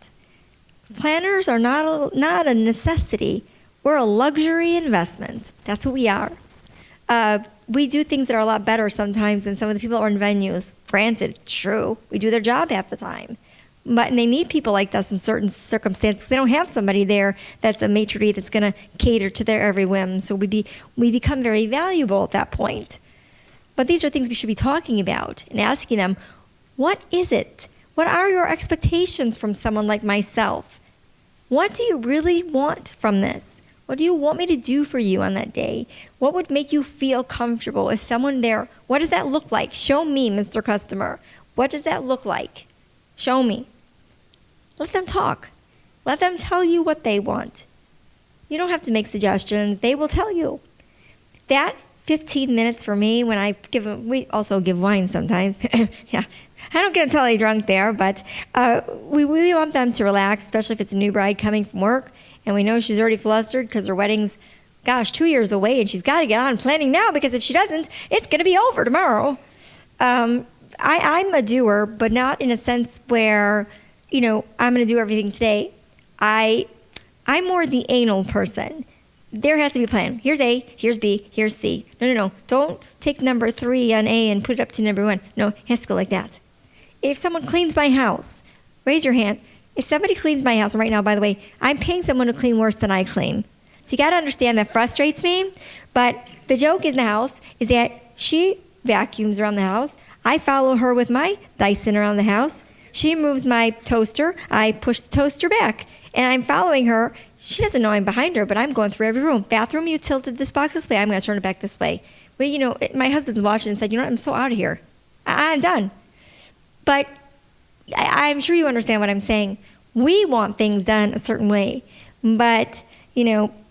A: Planners are not a necessity. We're a luxury investment. That's what we are. We do things that are a lot better sometimes than some of the people who are in venues. Granted, true. We do their job half the time. But they need people like us in certain circumstances. They don't have somebody there that's a maitre d' that's going to cater to their every whim. So we become very valuable at that point. But these are things we should be talking about and asking them, what is it? What are your expectations from someone like myself? What do you really want from this? What do you want me to do for you on that day? What would make you feel comfortable? Is someone there? What does that look like? Show me, Mr. Customer. What does that look like? Show me. Let them talk. Let them tell you what they want. You don't have to make suggestions. They will tell you. That 15 minutes for me when I give them, we also give wine sometimes. Yeah. I don't get them totally drunk there, but we really want them to relax, especially if it's a new bride coming from work and we know she's already flustered because her wedding's, 2 years away and she's got to get on planning now because if she doesn't, it's going to be over tomorrow. I'm a doer, but not in a sense where, I'm going to do everything today. I'm more the anal person. There has to be a plan. Here's A, here's B, here's C. No. Don't take number 3 on A and put it up to number 1. No, it has to go like that. If someone cleans my house, raise your hand. If somebody cleans my house, and right now, by the way, I'm paying someone to clean worse than I clean. So you got to understand that frustrates me. But the joke in the house is that she vacuums around the house. I follow her with my Dyson around the house. She moves my toaster. I push the toaster back. And I'm following her. She doesn't know I'm behind her, but I'm going through every room. Bathroom, you tilted this box this way. I'm going to turn it back this way. But, my husband's watching and said, I'm so out of here. I'm done. But I'm sure you understand what I'm saying. We want things done a certain way. but,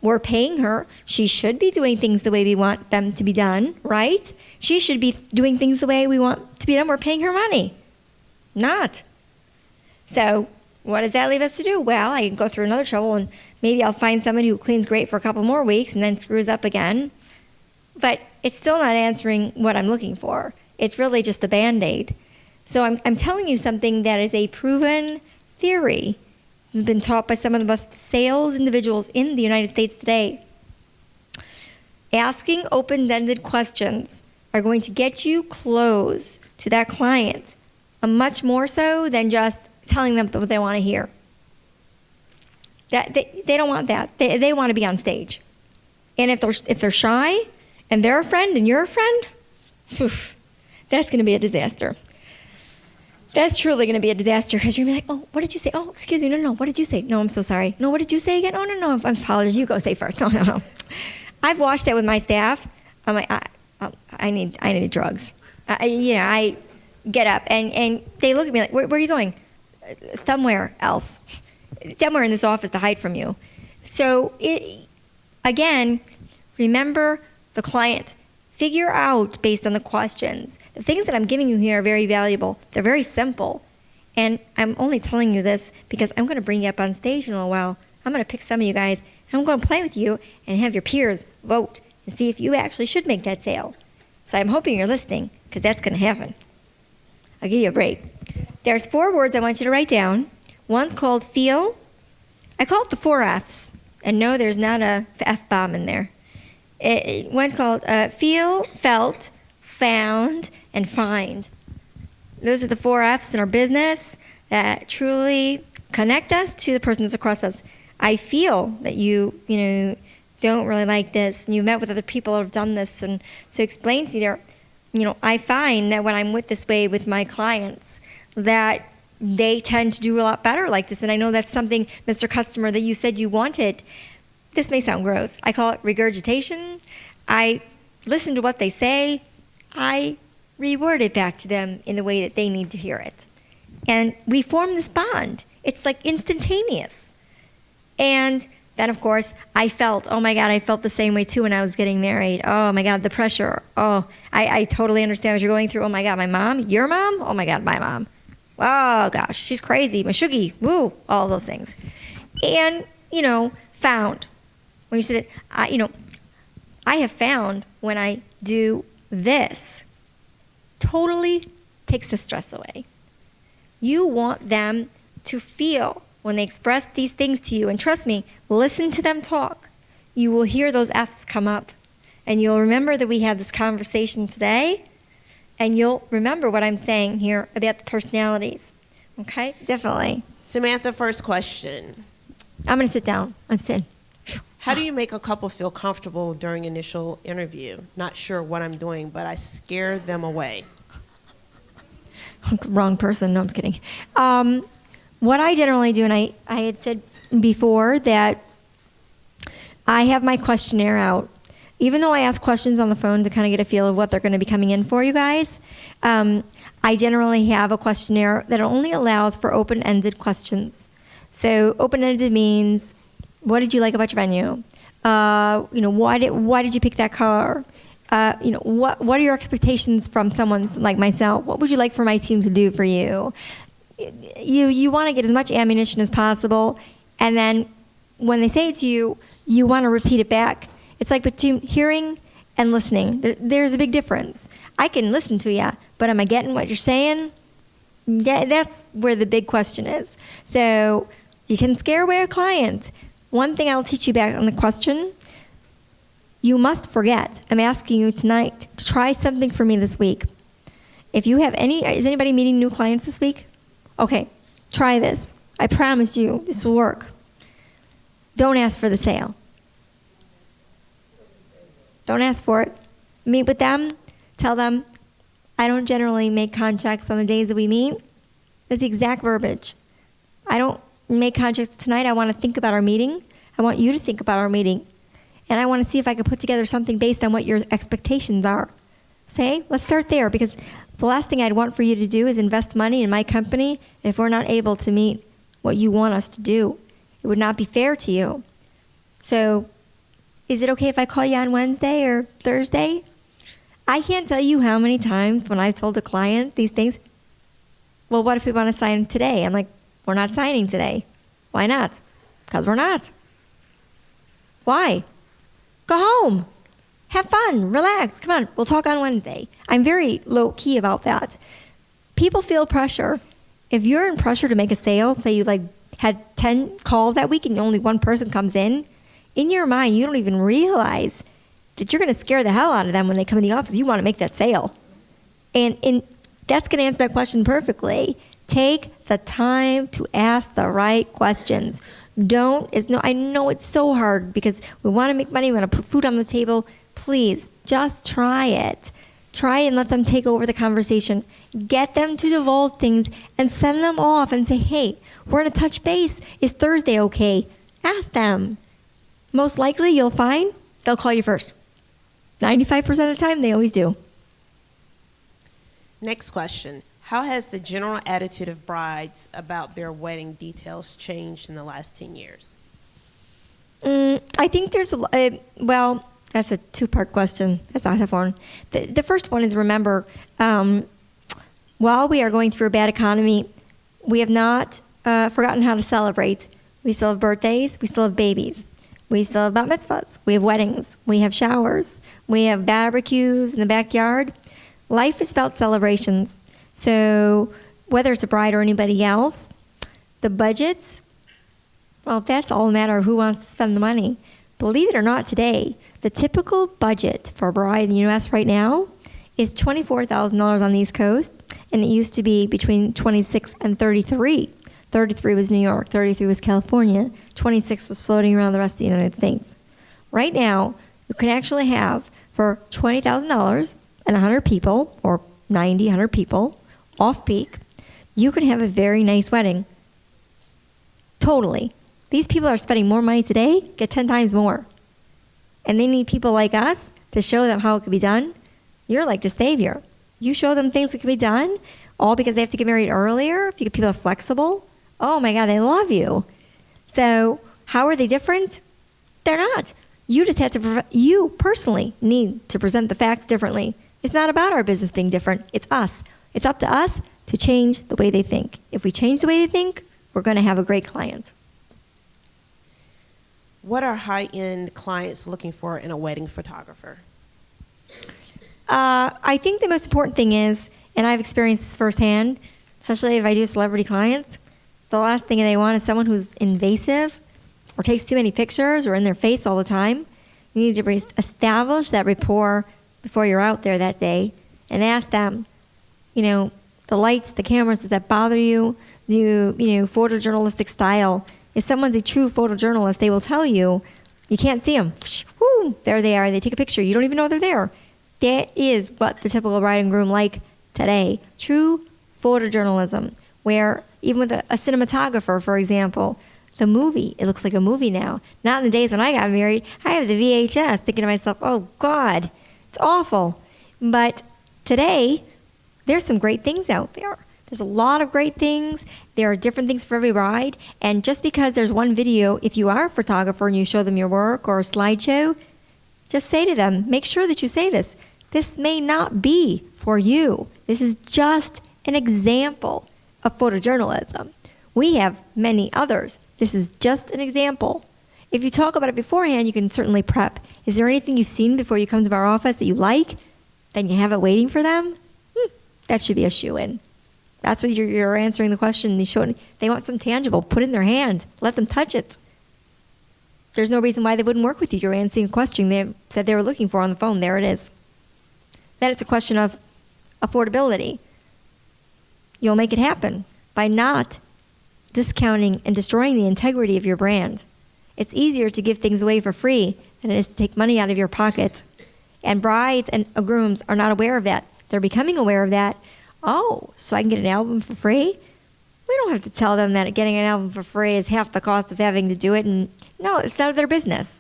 A: we're paying her. She should be doing things the way we want them to be done, right? She should be doing things the way we want to be done. We're paying her money. Not. So what does that leave us to do? Well, I can go through another trouble, and maybe I'll find somebody who cleans great for a couple more weeks and then screws up again. But it's still not answering what I'm looking for. It's really just a Band-Aid. So I'm telling you something that is a proven theory. It's been taught by some of the best sales individuals in the United States today. Asking open-ended questions are going to get you close to that client, much more so than just telling them what they want to hear. That they don't want that. They want to be on stage. And if they're shy and they're a friend and you're a friend, that's going to be a disaster. That's truly going to be a disaster, because you're going to be like, oh, what did you say? Oh, excuse me. No. What did you say? No, I'm so sorry. No, what did you say again? Oh, no. Apologies. You go say first. No. I've watched that with my staff. I'm like, I need drugs. I get up and they look at me like, where are you going? Somewhere else. Somewhere in this office to hide from you. So, again, remember the client. Figure out, based on the questions. The things that I'm giving you here are very valuable. They're very simple. And I'm only telling you this because I'm going to bring you up on stage in a little while. I'm going to pick some of you guys, and I'm going to play with you and have your peers vote and see if you actually should make that sale. So I'm hoping you're listening, because that's going to happen. I'll give you a break. There's 4 words I want you to write down. One's called feel. I call it the 4 F's. And no, there's not a F-bomb in there. One's called feel, felt, found, and find. Those are the 4 F's in our business that truly connect us to the person that's across us. I feel that you don't really like this, and you've met with other people that have done this, and so explain to me there. I find that when I'm this way with my clients, that they tend to do a lot better like this, and I know that's something, Mr. Customer, that you said you wanted. This may sound gross. I call it regurgitation. I listen to what they say. I reword it back to them in the way that they need to hear it. And we form this bond. It's like instantaneous. And then, of course, I felt the same way too when I was getting married. Oh my God, the pressure. Oh, I totally understand what you're going through. Oh my God, my mom, your mom? Oh my God, my mom. Oh gosh, she's crazy. Mashuggy, woo, all those things. And, found. When you said that, I have found when I do this, totally takes the stress away. You want them to feel when they express these things to you. And trust me, listen to them talk. You will hear those F's come up. And you'll remember that we had this conversation today. And you'll remember what I'm saying here about the personalities. Okay? Definitely.
C: Samantha, first question.
A: I'm going to sit down. I'm sitting.
C: How do you make a couple feel comfortable during initial interview? Not sure what I'm doing, but I scare them away.
A: Wrong person. No, I'm just kidding. What I generally do, and I had said before that I have my questionnaire out. Even though I ask questions on the phone to kind of get a feel of what they're going to be coming in for, you guys, I generally have a questionnaire that only allows for open-ended questions. So open-ended means, what did you like about your venue? Why did you pick that color? What are your expectations from someone like myself? What would you like for my team to do for you? You want to get as much ammunition as possible, and then when they say it to you, you want to repeat it back. It's like between hearing and listening. There's a big difference. I can listen to you, but am I getting what you're saying? Yeah, that's where the big question is. So you can scare away a client. One thing I'll teach you back on the question, you must forget. I'm asking you tonight to try something for me this week. If you have is anybody meeting new clients this week? Okay, try this. I promise you this will work. Don't ask for the sale. Don't ask for it. Meet with them. Tell them, I don't generally make contracts on the days that we meet. That's the exact verbiage. I don't make contracts tonight. I want to think about our meeting. I want you to think about our meeting. And I want to see if I can put together something based on what your expectations are. Say, let's start there, because the last thing I'd want for you to do is invest money in my company if we're not able to meet what you want us to do. It would not be fair to you. So is it okay if I call you on Wednesday or Thursday? I can't tell you how many times when I've told a client these things, well, what if we want to sign today? I'm like, we're not signing today. Why not? Because we're not. Why? Go home. Have fun. Relax. Come on. We'll talk on Wednesday. I'm very low key about that. People feel pressure. If you're in pressure to make a sale, say you had 10 calls that week and only one person comes in your mind, you don't even realize that you're going to scare the hell out of them when they come in the office. You want to make that sale. And that's going to answer that question perfectly. Take the time to ask the right questions. I know it's so hard because we want to make money, we want to put food on the table. Please, just try it. Try and let them take over the conversation. Get them to divulge things and send them off and say, hey, we're going to touch base. Is Thursday okay? Ask them. Most likely, you'll find they'll call you first. 95% of the time, they always do.
C: Next question. How has the general attitude of brides about their wedding details changed in the last 10 years?
A: I think there's that's a two-part question. That's a tough one. The first one is, remember, while we are going through a bad economy, we have not forgotten how to celebrate. We still have birthdays. We still have babies. We still have bat mitzvahs. We have weddings. We have showers. We have barbecues in the backyard. Life is about celebrations. So whether it's a bride or anybody else, the budgets, well, that's all a matter of who wants to spend the money. Believe it or not, today, the typical budget for a bride in the U.S. right now is $24,000 on the East Coast, and it used to be between 26 and 33. 33 was New York, 33 was California, 26 was floating around the rest of the United States. Right now, you can actually have, for $20,000 and 100 people, or 90, 100 people, off-peak, you can have a very nice wedding. Totally. These people are spending more money today, get 10 times more. And they need people like us to show them how it could be done. You're like the savior. You show them things that can be done, all because they have to get married earlier. If you get people flexible, oh my God, they love you. So how are they different? They're not. You just have to, you personally need to present the facts differently. It's not about our business being different. It's us. It's up to us to change the way they think. If we change the way they think, we're going to have a great client.
C: What are high-end clients looking for in a wedding photographer?
A: I think the most important thing is, and I've experienced this firsthand, especially if I do celebrity clients, the last thing they want is someone who's invasive or takes too many pictures or in their face all the time. You need to establish that rapport before you're out there that day and ask them, the lights, the cameras, does that bother you? Photojournalistic style. If someone's a true photojournalist, they will tell you, you can't see them. Whoo, there they are. They take a picture. You don't even know they're there. That is what the typical bride and groom like today. True photojournalism, where even with a cinematographer, for example, the movie, it looks like a movie now. Not in the days when I got married. I have the VHS thinking to myself, oh, God, it's awful. But today, there's some great things out there. There's a lot of great things. There are different things for every bride. And just because there's one video, if you are a photographer and you show them your work or a slideshow, just say to them, make sure that you say this. This may not be for you. This is just an example of photojournalism. We have many others. This is just an example. If you talk about it beforehand, you can certainly prep. Is there anything you've seen before you come to our office that you like? Then you have it waiting for them? That should be a shoo-in. That's what you're answering the question. They want something tangible. Put it in their hand. Let them touch it. There's no reason why they wouldn't work with you. You're answering a question they said they were looking for on the phone. There it is. Then it's a question of affordability. You'll make it happen by not discounting and destroying the integrity of your brand. It's easier to give things away for free than it is to take money out of your pocket. And brides and grooms are not aware of that. They're becoming aware of that. Oh, so I can get an album for free? We don't have to tell them that getting an album for free is half the cost of having to do it. And no, it's none of their business.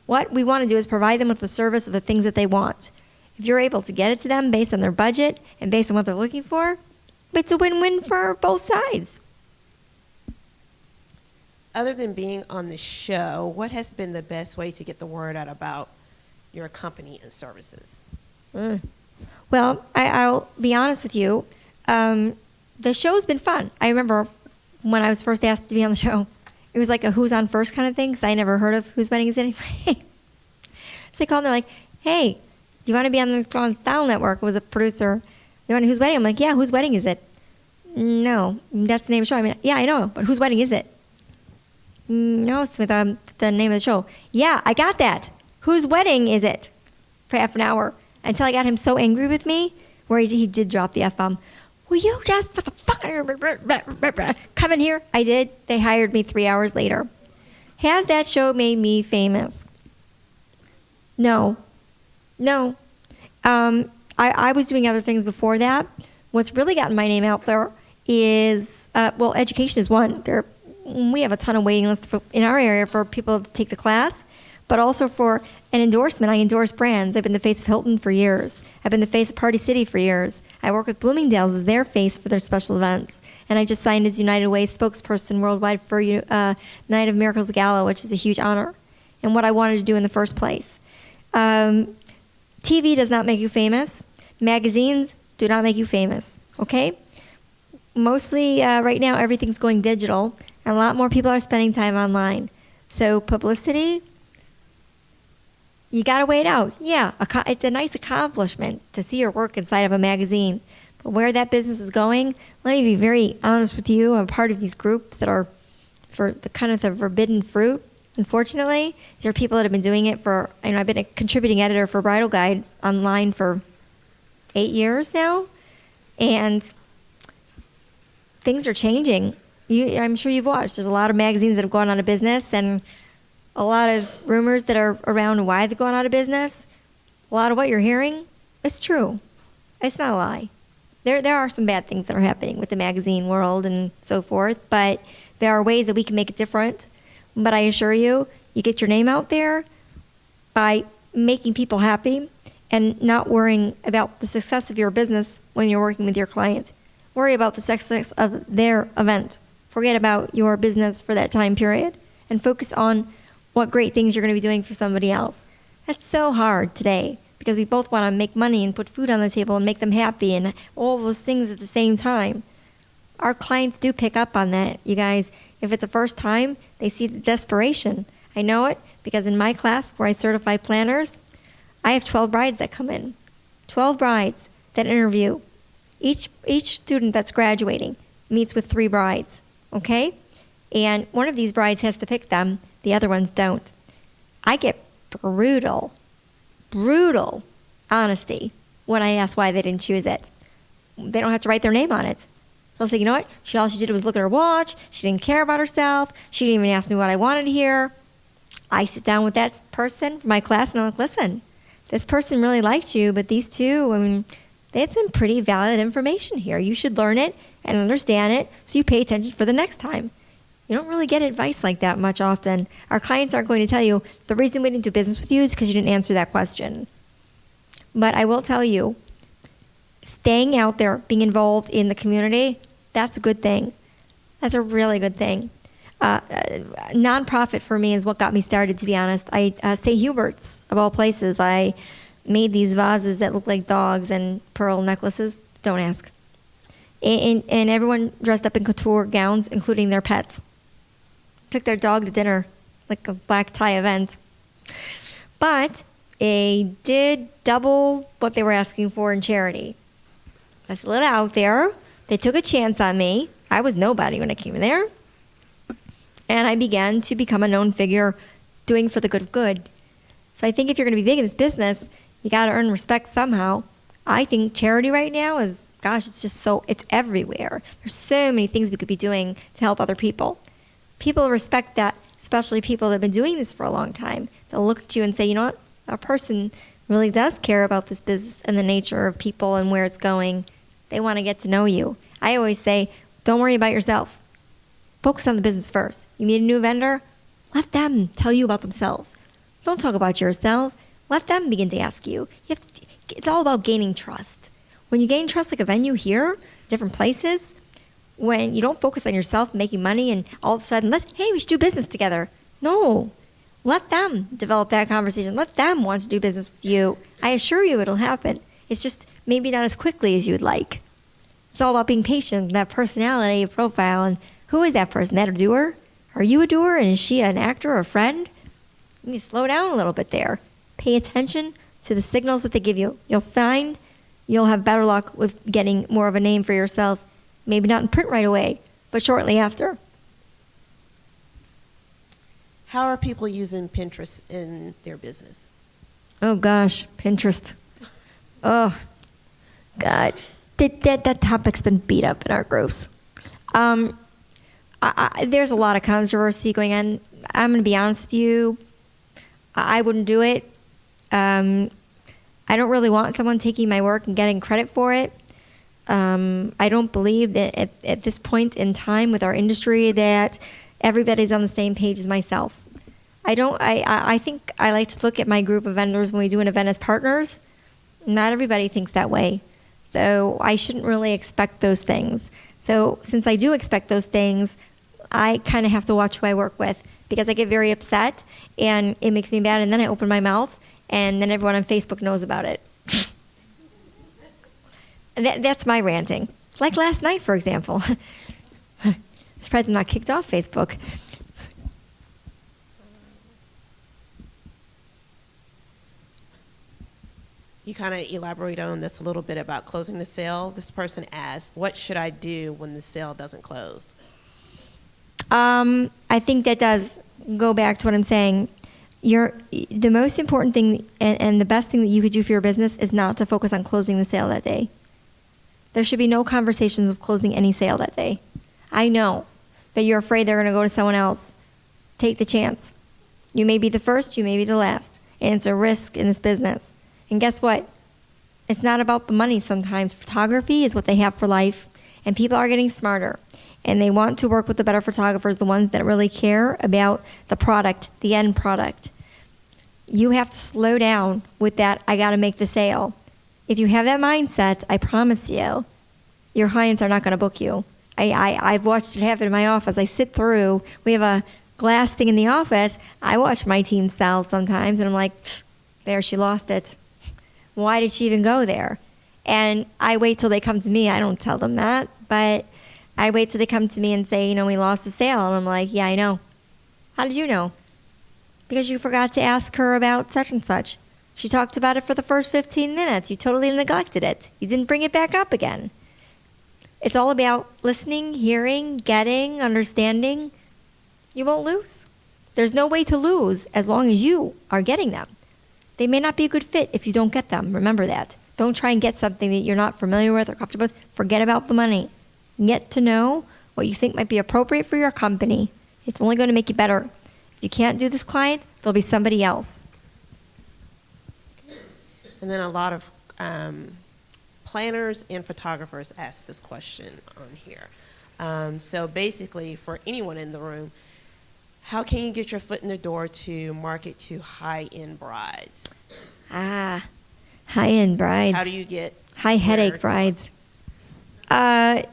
A: What we want to do is provide them with the service of the things that they want. If you're able to get it to them based on their budget and based on what they're looking for, it's a win-win for both sides.
C: other than being on the show, what has been the best way to get the word out about your company and services?
A: Well, I'll be honest with you. The show's been fun. I remember when I was first asked to be on the show, it was like a who's on first kind of thing, because I never heard of Whose Wedding Is It Anyway. So they called and they're like, hey, do you want to be on the Strong Style Network? I was a producer. You want to Whose Wedding? I'm like, yeah, whose wedding is it? No, that's the name of the show. I mean, yeah, I know, but whose wedding is it? No, Smith, the name of the show. Yeah, I got that. Whose wedding is it? For half an hour. Until I got him so angry with me, where he did drop the F-bomb. Will you just come in here? I did. They hired me 3 hours later. Has that show made me famous? No. I was doing other things before that. What's really gotten my name out there is, well, education is one. We have a ton of waiting lists in our area for people to take the class, but also for an endorsement. I endorse brands. I've been the face of Hilton for years. I've been the face of Party City for years. I work with Bloomingdale's as their face for their special events. And I just signed as United Way spokesperson worldwide for Night of Miracles Gala, which is a huge honor, and what I wanted to do in the first place. TV does not make you famous. Magazines do not make you famous, okay? Mostly right now, everything's going digital, and a lot more people are spending time online. So publicity, you got to wait out. Yeah, it's a nice accomplishment to see your work inside of a magazine. But where that business is going, let me be very honest with you. I'm part of these groups that are for the kind of the forbidden fruit. Unfortunately, there are people that have been doing it for, I've been a contributing editor for Bridal Guide online for 8 years now, and things are changing. I'm sure you've watched. There's a lot of magazines that have gone out of business, and a lot of rumors that are around why they're going out of business. A lot of what you're hearing is true. It's not a lie. There are some bad things that are happening with the magazine world and so forth, but there are ways that we can make it different. But I assure you, you get your name out there by making people happy and not worrying about the success of your business when you're working with your client. Worry about the success of their event. Forget about your business for that time period and focus on what great things you're going to be doing for somebody else. That's so hard today because we both want to make money and put food on the table and make them happy and all those things at the same time. Our clients do pick up on that, you guys. If it's a first time, they see the desperation. I know it because in my class where I certify planners, I have 12 brides that come in. 12 brides that interview. Each student that's graduating meets with 3 brides, okay? And one of these brides has to pick them. The other ones don't. I get brutal honesty when I ask why they didn't choose it. They don't have to write their name on it. They'll say, you know what? All she did was look at her watch. She didn't care about herself. She didn't even ask me what I wanted to hear. I sit down with that person for my class, and I'm like, listen, this person really liked you, but these two, they had some pretty valid information here. You should learn it and understand it so you pay attention for the next time. You don't really get advice like that much often. Our clients aren't going to tell you, the reason we didn't do business with you is because you didn't answer that question. But I will tell you, staying out there, being involved in the community, that's a good thing. That's a really good thing. Nonprofit for me is what got me started, to be honest. St. Hubert's, of all places, I made these vases that look like dogs and pearl necklaces. Don't ask. And everyone dressed up in couture gowns, including their pets. Took their dog to dinner, like a black tie event. But they did double what they were asking for in charity. I threw it out there. They took a chance on me. I was nobody when I came in there. And I began to become a known figure doing for the good of good. So I think if you're going to be big in this business, you got to earn respect somehow. I think charity right now is, gosh, it's everywhere. There's so many things we could be doing to help other people. People respect that, especially people that have been doing this for a long time. They'll look at you and say, you know what, a person really does care about this business and the nature of people and where it's going. They want to get to know you. I always say, don't worry about yourself. Focus on the business first. You need a new vendor? Let them tell you about themselves. Don't talk about yourself. Let them begin to ask you. It's all about gaining trust. When you gain trust like a venue here, different places, when you don't focus on yourself making money and all of a sudden, hey, we should do business together. No. Let them develop that conversation. Let them want to do business with you. I assure you it'll happen. It's just maybe not as quickly as you would like. It's all about being patient, that personality profile, and who is that person? That a doer? Are you a doer, and is she an actor or a friend? You need to slow down a little bit there. Pay attention to the signals that they give you. You'll find you'll have better luck with getting more of a name for yourself. Maybe not in print right away, but shortly after.
C: How are people using Pinterest in their business?
A: Oh gosh, Pinterest. Oh, God. That topic's been beat up in our groups. There's a lot of controversy going on. I'm going to be honest with you. I wouldn't do it. I don't really want someone taking my work and getting credit for it. I don't believe that at this point in time with our industry that everybody's on the same page as myself. I think I like to look at my group of vendors when we do an event as partners. Not everybody thinks that way. So I shouldn't really expect those things. So since I do expect those things, I kind of have to watch who I work with because I get very upset and it makes me mad, and then I open my mouth and then everyone on Facebook knows about it. That's my ranting. Like last night, for example. Surprised I'm not kicked off Facebook.
C: You kind of elaborate on this a little bit about closing the sale. This person asked, what should I do when the sale doesn't close?
A: I think that does go back to what I'm saying. The most important thing and the best thing that you could do for your business is not to focus on closing the sale that day. There should be no conversations of closing any sale that day. I know that you're afraid they're going to go to someone else. Take the chance. You may be the first, you may be the last. And it's a risk in this business. And guess what? It's not about the money sometimes. Photography is what they have for life. And people are getting smarter. And they want to work with the better photographers, the ones that really care about the product, the end product. You have to slow down with that, I got to make the sale. If you have that mindset, I promise you, your clients are not going to book you. I've watched it happen in my office. I sit through, we have a glass thing in the office. I watch my team sell sometimes, and I'm like, there, she lost it. Why did she even go there? And I wait till they come to me. I don't tell them that, but I wait till they come to me and say, we lost the sale. And I'm like, yeah, I know. How did you know? Because you forgot to ask her about such and such. She talked about it for the first 15 minutes. You totally neglected it. You didn't bring it back up again. It's all about listening, hearing, getting, understanding. You won't lose. There's no way to lose as long as you are getting them. They may not be a good fit if you don't get them. Remember that. Don't try and get something that you're not familiar with or comfortable with. Forget about the money. Get to know what you think might be appropriate for your company. It's only going to make you better. If you can't do this client, there'll be somebody else.
C: And then a lot of planners and photographers ask this question on here. So basically, for anyone in the room, how can you get your foot in the door to market to high-end brides?
A: High-end brides.
C: How do you get
A: high headache brides? I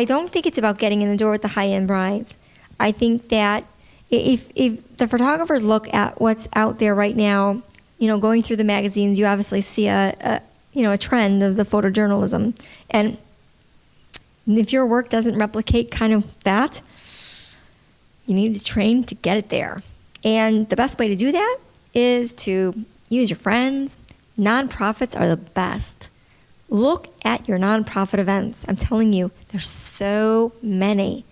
A: don't think it's about getting in the door with the high-end brides. I think that if the photographers look at what's out there right now, going through the magazines, you obviously see a trend of the photojournalism. And if your work doesn't replicate kind of that, you need to train to get it there. And the best way to do that is to use your friends. Nonprofits are the best. Look at your nonprofit events. I'm telling you, there's so many.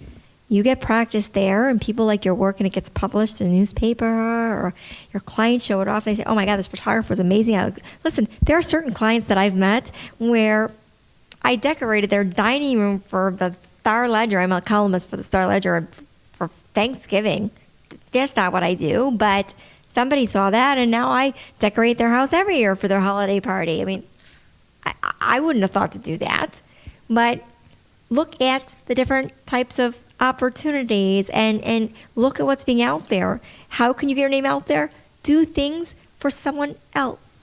A: You get practice there, and people like your work, and it gets published in a newspaper, or your clients show it off. They say, oh, my God, this photographer is amazing. Listen, there are certain clients that I've met where I decorated their dining room for the Star Ledger. I'm a columnist for the Star Ledger for Thanksgiving. That's not what I do, but somebody saw that, and now I decorate their house every year for their holiday party. I mean, I wouldn't have thought to do that, but look at the different types of opportunities and look at what's being out there. How can you get your name out there? Do things for someone else,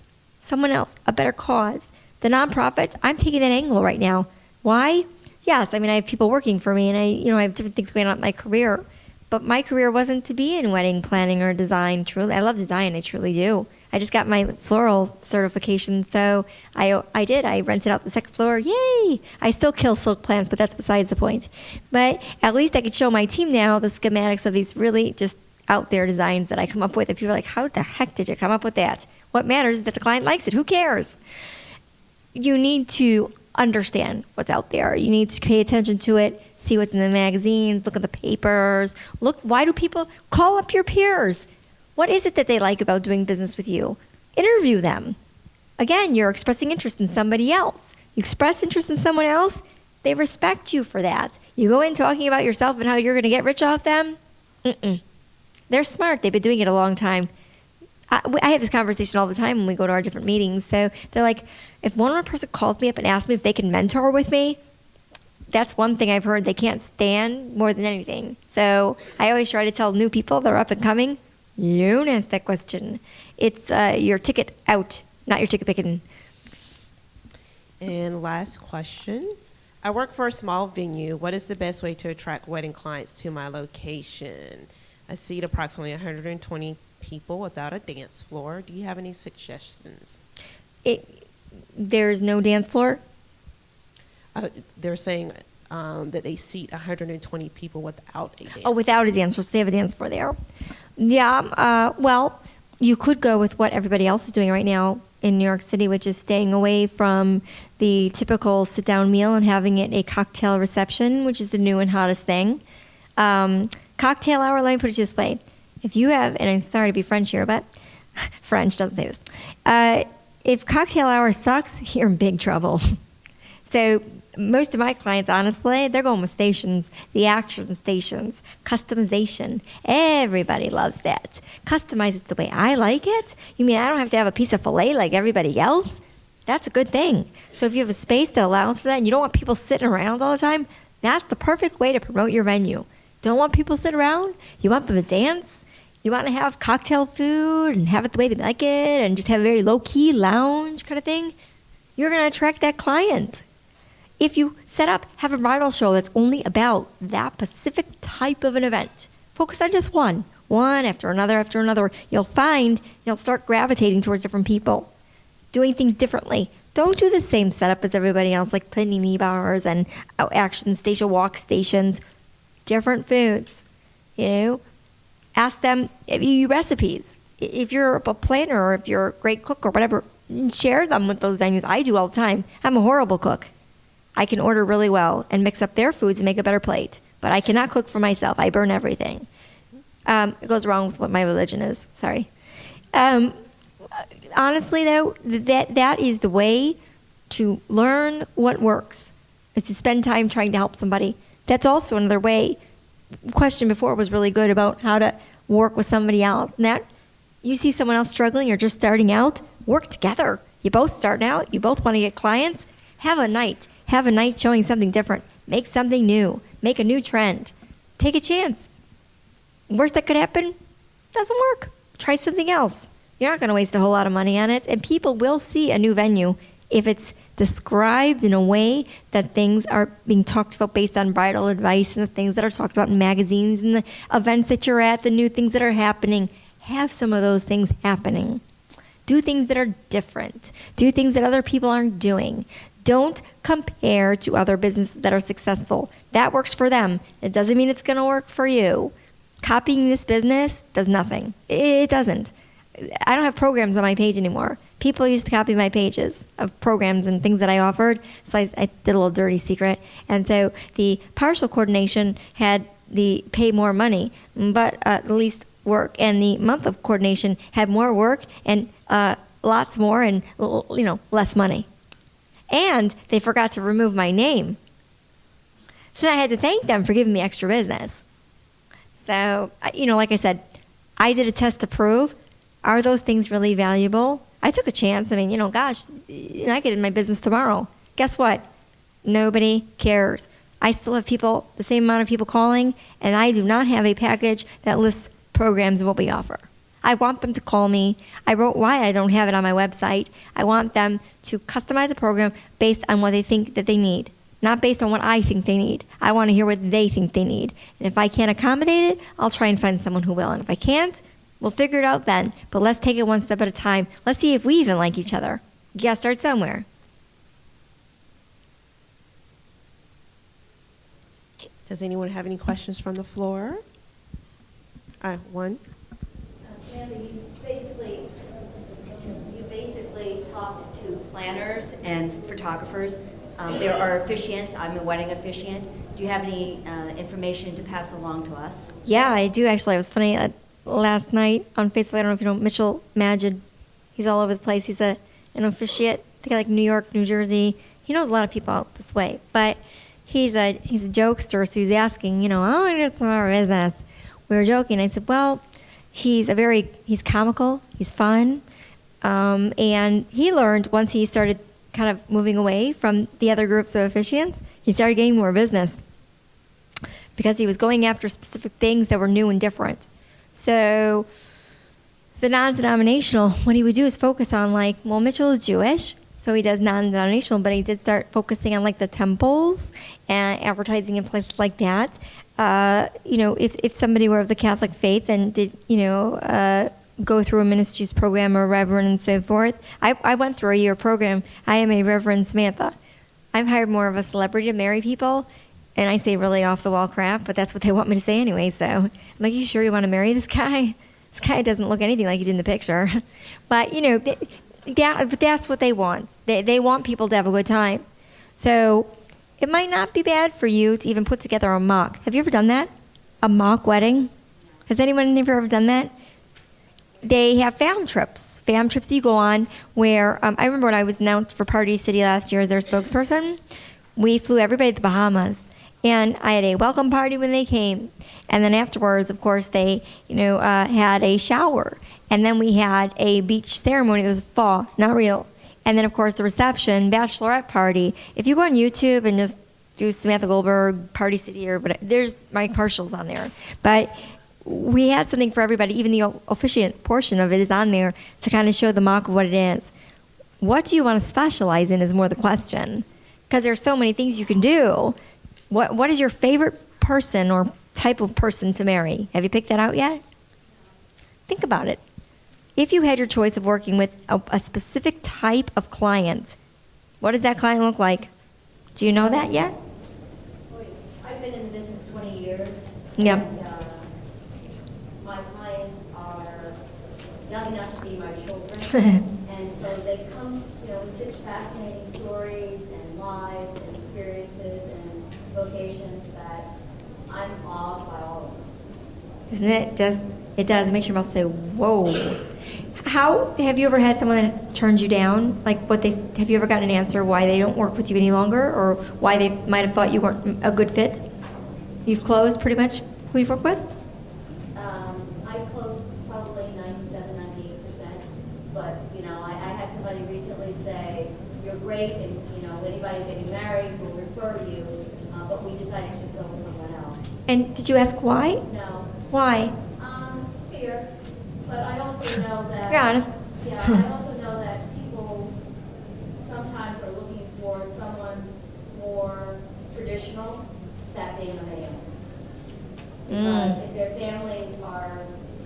A: a better cause. The nonprofits, I'm taking that angle right now. Why? Yes, I mean, I have people working for me, and I have different things going on in my career. But my career wasn't to be in wedding planning or design. Truly, I love design. I truly do. I just got my floral certification, so I did. I rented out the second floor. Yay! I still kill silk plants, but that's besides the point. But at least I could show my team now the schematics of these really just out there designs that I come up with. And people are like, "How the heck did you come up with that?" What matters is that the client likes it. Who cares? You need to understand what's out there. You need to pay attention to it, see what's in the magazines, look at the papers. Look, why do people call up your peers? What is it that they like about doing business with you? Interview them. Again, you're expressing interest in somebody else. You express interest in someone else, they respect you for that. You go in talking about yourself and how you're going to get rich off them? They're smart. They've been doing it a long time. I have this conversation all the time when we go to our different meetings. So they're like, if one more person calls me up and asks me if they can mentor with me, that's one thing I've heard they can't stand more than anything. So I always try to tell new people that are up and coming, you don't ask that question. It's your ticket out, not your ticket picking.
C: And last question. I work for a small venue. What is the best way to attract wedding clients to my location? I seat approximately 120 people without a dance floor. Do you have any suggestions?
A: There's no dance floor?
C: They're saying that they seat 120 people without a dance floor.
A: Oh, without a dance floor. So they have a dance floor there. Yeah, well, you could go with what everybody else is doing right now in New York City, which is staying away from the typical sit-down meal and having it a cocktail reception, which is the new and hottest thing. Cocktail hour, let me put it this way. If you have, and I'm sorry to be French here, but French doesn't say this. If cocktail hour sucks, you're in big trouble. So most of my clients, honestly, they're going with stations, the action stations, customization. Everybody loves that. Customize it the way I like it. You mean I don't have to have a piece of filet like everybody else? That's a good thing. So if you have a space that allows for that and you don't want people sitting around all the time, that's the perfect way to promote your venue. Don't want people to sit around. You want them to dance. You want to have cocktail food and have it the way they like it and just have a very low-key lounge kind of thing. You're going to attract that client. If you have a bridal show that's only about that specific type of an event, focus on just one after another, you'll find you'll start gravitating towards different people, doing things differently. Don't do the same setup as everybody else, like panini bars and action station, walk stations, different foods, Ask them recipes. If you're a planner or if you're a great cook or whatever, share them with those venues. I do all the time. I'm a horrible cook. I can order really well and mix up their foods and make a better plate. But I cannot cook for myself. I burn everything. It goes wrong with what my religion is. Sorry. Honestly, though, that is the way to learn what works, is to spend time trying to help somebody. That's also another way. The question before was really good about how to work with somebody else. And that you see someone else struggling or just starting out, work together. You both starting out. You both want to get clients. Have a night. Have a night showing something different. Make something new. Make a new trend. Take a chance. Worst that could happen, doesn't work. Try something else. You're not going to waste a whole lot of money on it. And people will see a new venue if it's described in a way that things are being talked about based on bridal advice and the things that are talked about in magazines and the events that you're at, the new things that are happening. Have some of those things happening. Do things that are different. Do things that other people aren't doing. Don't compare to other businesses that are successful. That works for them. It doesn't mean it's going to work for you. Copying this business does nothing. It doesn't. I don't have programs on my page anymore. People used to copy my pages of programs and things that I offered, so I did a little dirty secret. And so the partial coordination had the pay more money, but the least work. And the month of coordination had more work and lots more and less money. And they forgot to remove my name. So I had to thank them for giving me extra business. So, like I said, I did a test to prove, are those things really valuable? I took a chance. I mean, gosh, I get in my business tomorrow. Guess what? Nobody cares. I still have the same amount of people calling, and I do not have a package that lists programs of what we offer. I want them to call me. I wrote why I don't have it on my website. I want them to customize a program based on what they think that they need, not based on what I think they need. I want to hear what they think they need. And if I can't accommodate it, I'll try and find someone who will. And if I can't, we'll figure it out then. But let's take it one step at a time. Let's see if we even like each other. You got to start somewhere.
C: Does anyone have any questions from the floor? One.
D: Samantha, you basically talked to planners and photographers. There are officiants. I'm a wedding officiant. Do you have any information to pass along to us?
A: Yeah, I do actually. It was funny. Last night on Facebook, I don't know if you know Mitchell Magid. He's all over the place. He's an officiant. I think like New York, New Jersey. He knows a lot of people out this way. But he's a jokester, so he's asking, oh, it's our business. We were joking. I said, well, he's comical. He's fun. And he learned once he started kind of moving away from the other groups of officiants, he started getting more business because he was going after specific things that were new and different. So the non-denominational, what he would do is focus on Mitchell is Jewish, so he does non-denominational, but he did start focusing on the temples and advertising in places like that. If somebody were of the Catholic faith and did, go through a ministries program or reverend and so forth. I went through a year program. I am a Reverend Samantha. I've hired more of a celebrity to marry people, and I say really off-the-wall crap, but that's what they want me to say anyway. So I'm like, you sure you want to marry this guy? This guy doesn't look anything like he did in the picture. But, but that's what they want. They want people to have a good time. So it might not be bad for you to even put together a mock. Have you ever done that? A mock wedding? Has anyone ever done that? They have fam trips that you go on where, I remember when I was announced for Party City last year as their spokesperson, we flew everybody to the Bahamas. And I had a welcome party when they came. And then afterwards, of course, they, had a shower. And then we had a beach ceremony. It was fall, not real. And then, of course, the reception, bachelorette party. If you go on YouTube and just do Samantha Goldberg, Party City, or whatever, there's my partials on there. But we had something for everybody. Even the officiant portion of it is on there to kind of show the mock of what it is. What do you want to specialize in is more the question. Because there's so many things you can do. What is your favorite person or type of person to marry? Have you picked that out yet? Think about it. If you had your choice of working with a specific type of client, what does that client look like? Do you know that yet?
D: I've been in the business 20 years.
A: Yeah.
D: And, my clients are young enough to be my children. And so they come, with such fascinating stories and lives and experiences and vocations that I'm awed by all of them.
A: Isn't it? It does. It makes your mouth say, whoa. How have you ever had someone that turned you down? Have you ever gotten an answer why they don't work with you any longer, or why they might have thought you weren't a good fit? You've closed pretty much who you've worked with?
D: I closed probably 97, 98%. But, I had somebody recently say, you're great, and, anybody getting married will refer you, but we decided to go with someone else.
A: And did you ask why?
D: No.
A: Why?
D: Fear. But I also know that...
A: You're honest.
D: Yeah, I also know that people sometimes are looking for someone more traditional, that being a man. Because if their families are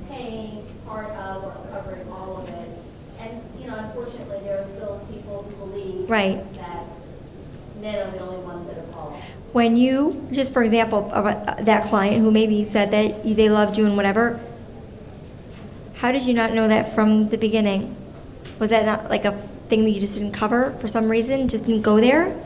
D: paying part of or covering all of it, and, unfortunately, there are still people who believe
A: Right.
D: that men are the only ones that are qualified.
A: When you, just for example, about that client who maybe said that they loved you and whatever, how did you not know that from the beginning? Was that not like a thing that you just didn't cover for some reason? Just didn't go there?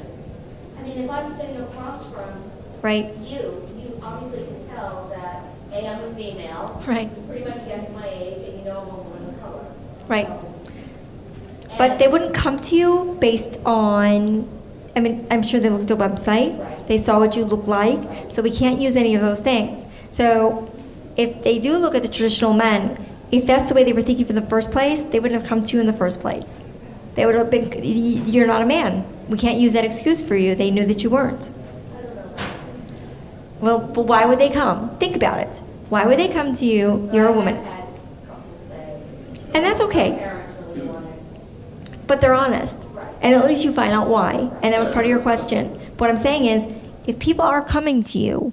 D: I mean, if I'm sitting across from
A: Right.
D: you obviously can tell that, A, I'm a female.
A: Right.
D: You pretty much guess my age, and I'm a woman of color.
A: Right.
D: So,
A: But they wouldn't come to you based on, I'm sure they looked at the website.
D: Right.
A: They saw what you look like.
D: Right.
A: So we can't use any of those things. So if they do look at the traditional men, if that's the way they were thinking from the first place, they wouldn't have come to you in the first place. They would have been, you're not a man. We can't use that excuse for you. They knew that you weren't.
D: I don't know.
A: Well, but why would they come? Think about it. Why would they come to you? You're a woman.
D: I've had couples say,
A: And that's okay.
D: my parents really wanted.
A: But they're honest.
D: Right.
A: And at least you find out why. And that was part of your question. what I'm saying is, if people are coming to you,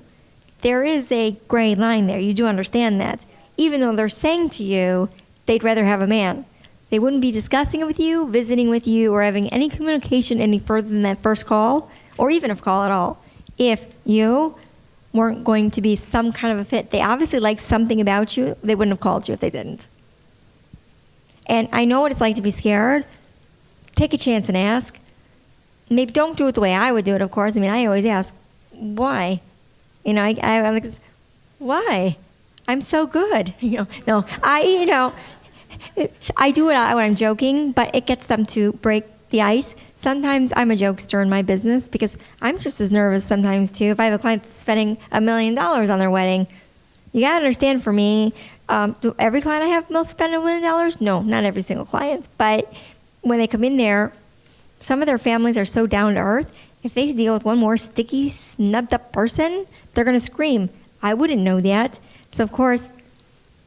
A: there is a gray line there. You do understand that. Even though they're saying to you they'd rather have a man, they wouldn't be discussing it with you, visiting with you, or having any communication any further than that first call, or even a call at all, if you weren't going to be some kind of a fit. They obviously like something about you. They wouldn't have called you if they didn't. And I know what it's like to be scared. Take a chance and ask. Maybe don't do it the way I would do it, of course. I mean, I always ask, why? You know, I'm like, why? I'm so good. No, I do it when I'm joking, but it gets them to break the ice. Sometimes I'm a jokester in my business because I'm just as nervous sometimes too. If I have a client that's spending $1 million on their wedding, you gotta understand for me, do every client I have will spend $1 million? No, not every single client. But when they come in there, some of their families are so down to earth. If they deal with one more sticky, snubbed up person, they're gonna scream. I wouldn't know that. So of course,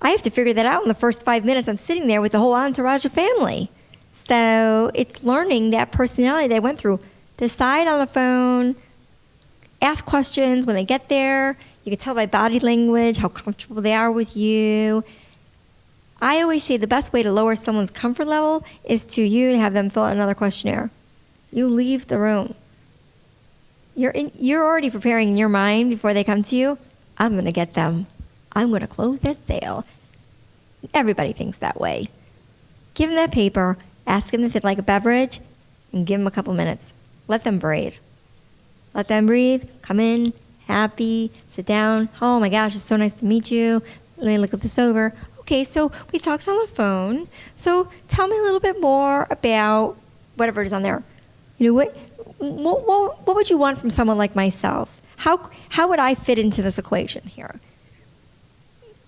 A: I have to figure that out in the first 5 minutes. I'm sitting there with the whole entourage of family. So it's learning that personality they went through. Decide on the phone, ask questions when they get there. You can tell by body language how comfortable they are with you. I always say the best way to lower someone's comfort level is to have them fill out another questionnaire. You leave the room. You're already preparing in your mind before they come to you. I'm going to get them. I'm going to close that sale. Everybody thinks that way. Give them that paper. Ask them if they'd like a beverage, and give them a couple minutes. Let them breathe. Let them breathe. Come in, happy, sit down. Oh my gosh, it's so nice to meet you. Let me look at this over. Okay, so we talked on the phone. So tell me a little bit more about whatever is on there. What would you want from someone like myself? How would I fit into this equation here?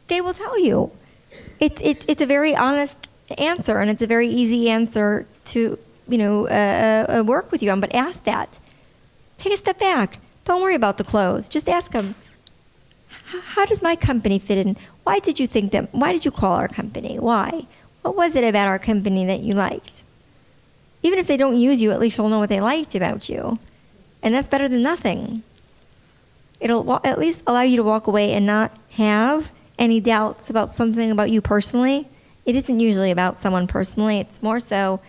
A: They will tell you. It's a very honest answer, and it's a very easy answer to work with you on. But ask that. Take a step back. Don't worry about the clothes. Just ask them, how does my company fit in? Why did you think that? Why did you call our company? Why? What was it about our company that you liked? Even if they don't use you, at least you'll know what they liked about you, and that's better than nothing. It'll at least allow you to walk away and not have any doubts about something about you personally. It isn't usually about someone personally. It's more so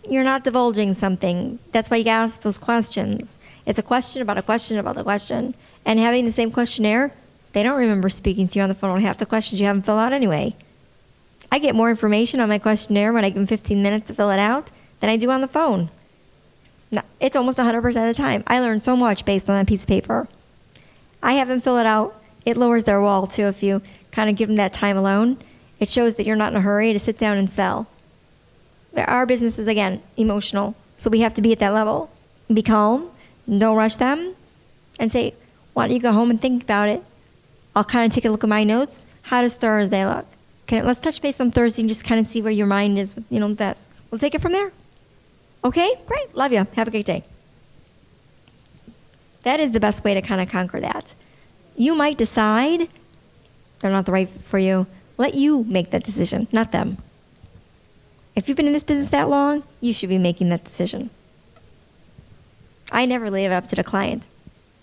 A: you're not divulging something. That's why you gotta ask those questions. It's a question about a question about the question. And having the same questionnaire, they don't remember speaking to you on the phone on half the questions you haven't filled out anyway. I get more information on my questionnaire when I give them 15 minutes to fill it out than I do on the phone. No, it's almost 100% of the time. I learn so much based on a piece of paper. I have them fill it out. It lowers their wall, too, if you kind of give them that time alone. It shows that you're not in a hurry to sit down and sell. Our business is, again, emotional, so we have to be at that level. Be calm, don't rush them, and say, why don't you go home and think about it? I'll kind of take a look at my notes. How does Thursday look? Let's touch base on Thursday and just kind of see where your mind is. That. We'll take it from there. Okay? Great. Love you. Have a great day. That is the best way to kind of conquer that. You might decide they're not the right for you. Let you make that decision, not them. If you've been in this business that long, you should be making that decision. I never leave it up to the client.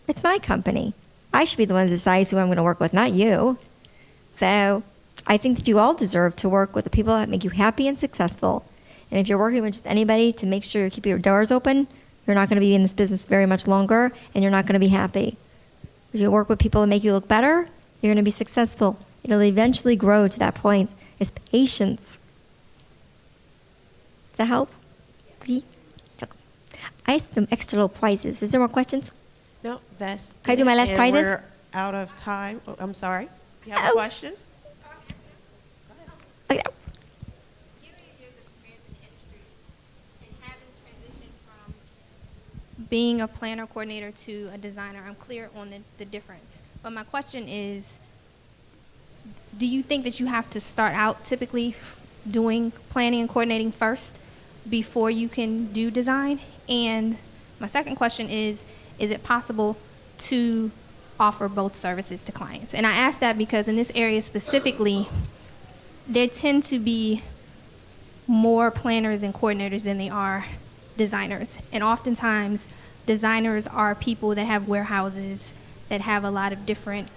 A: It's my company. I should be the one that decides who I'm going to work with, not you. So I think that you all deserve to work with the people that make you happy and successful. And if you're working with just anybody to make sure you keep your doors open, you're not going to be in this business very much longer, and you're not going to be happy. If you work with people that make you look better, you're going to be successful. It'll eventually grow to that point. It's patience. Does that help? I have some extra little prizes. Is there more questions?
C: No, that's.
A: Can I do my last
C: and
A: prizes?
C: We're out of time. Oh, I'm sorry. You have a question?
A: Okay.
B: Being a planner coordinator to a designer, I'm clear on the difference. But my question is, do you think that you have to start out typically doing planning and coordinating first before you can do design? And my second question is it possible to offer both services to clients? And I ask that because in this area specifically, there tend to be more planners and coordinators than they are designers. And oftentimes, designers are people that have warehouses, that have a lot of different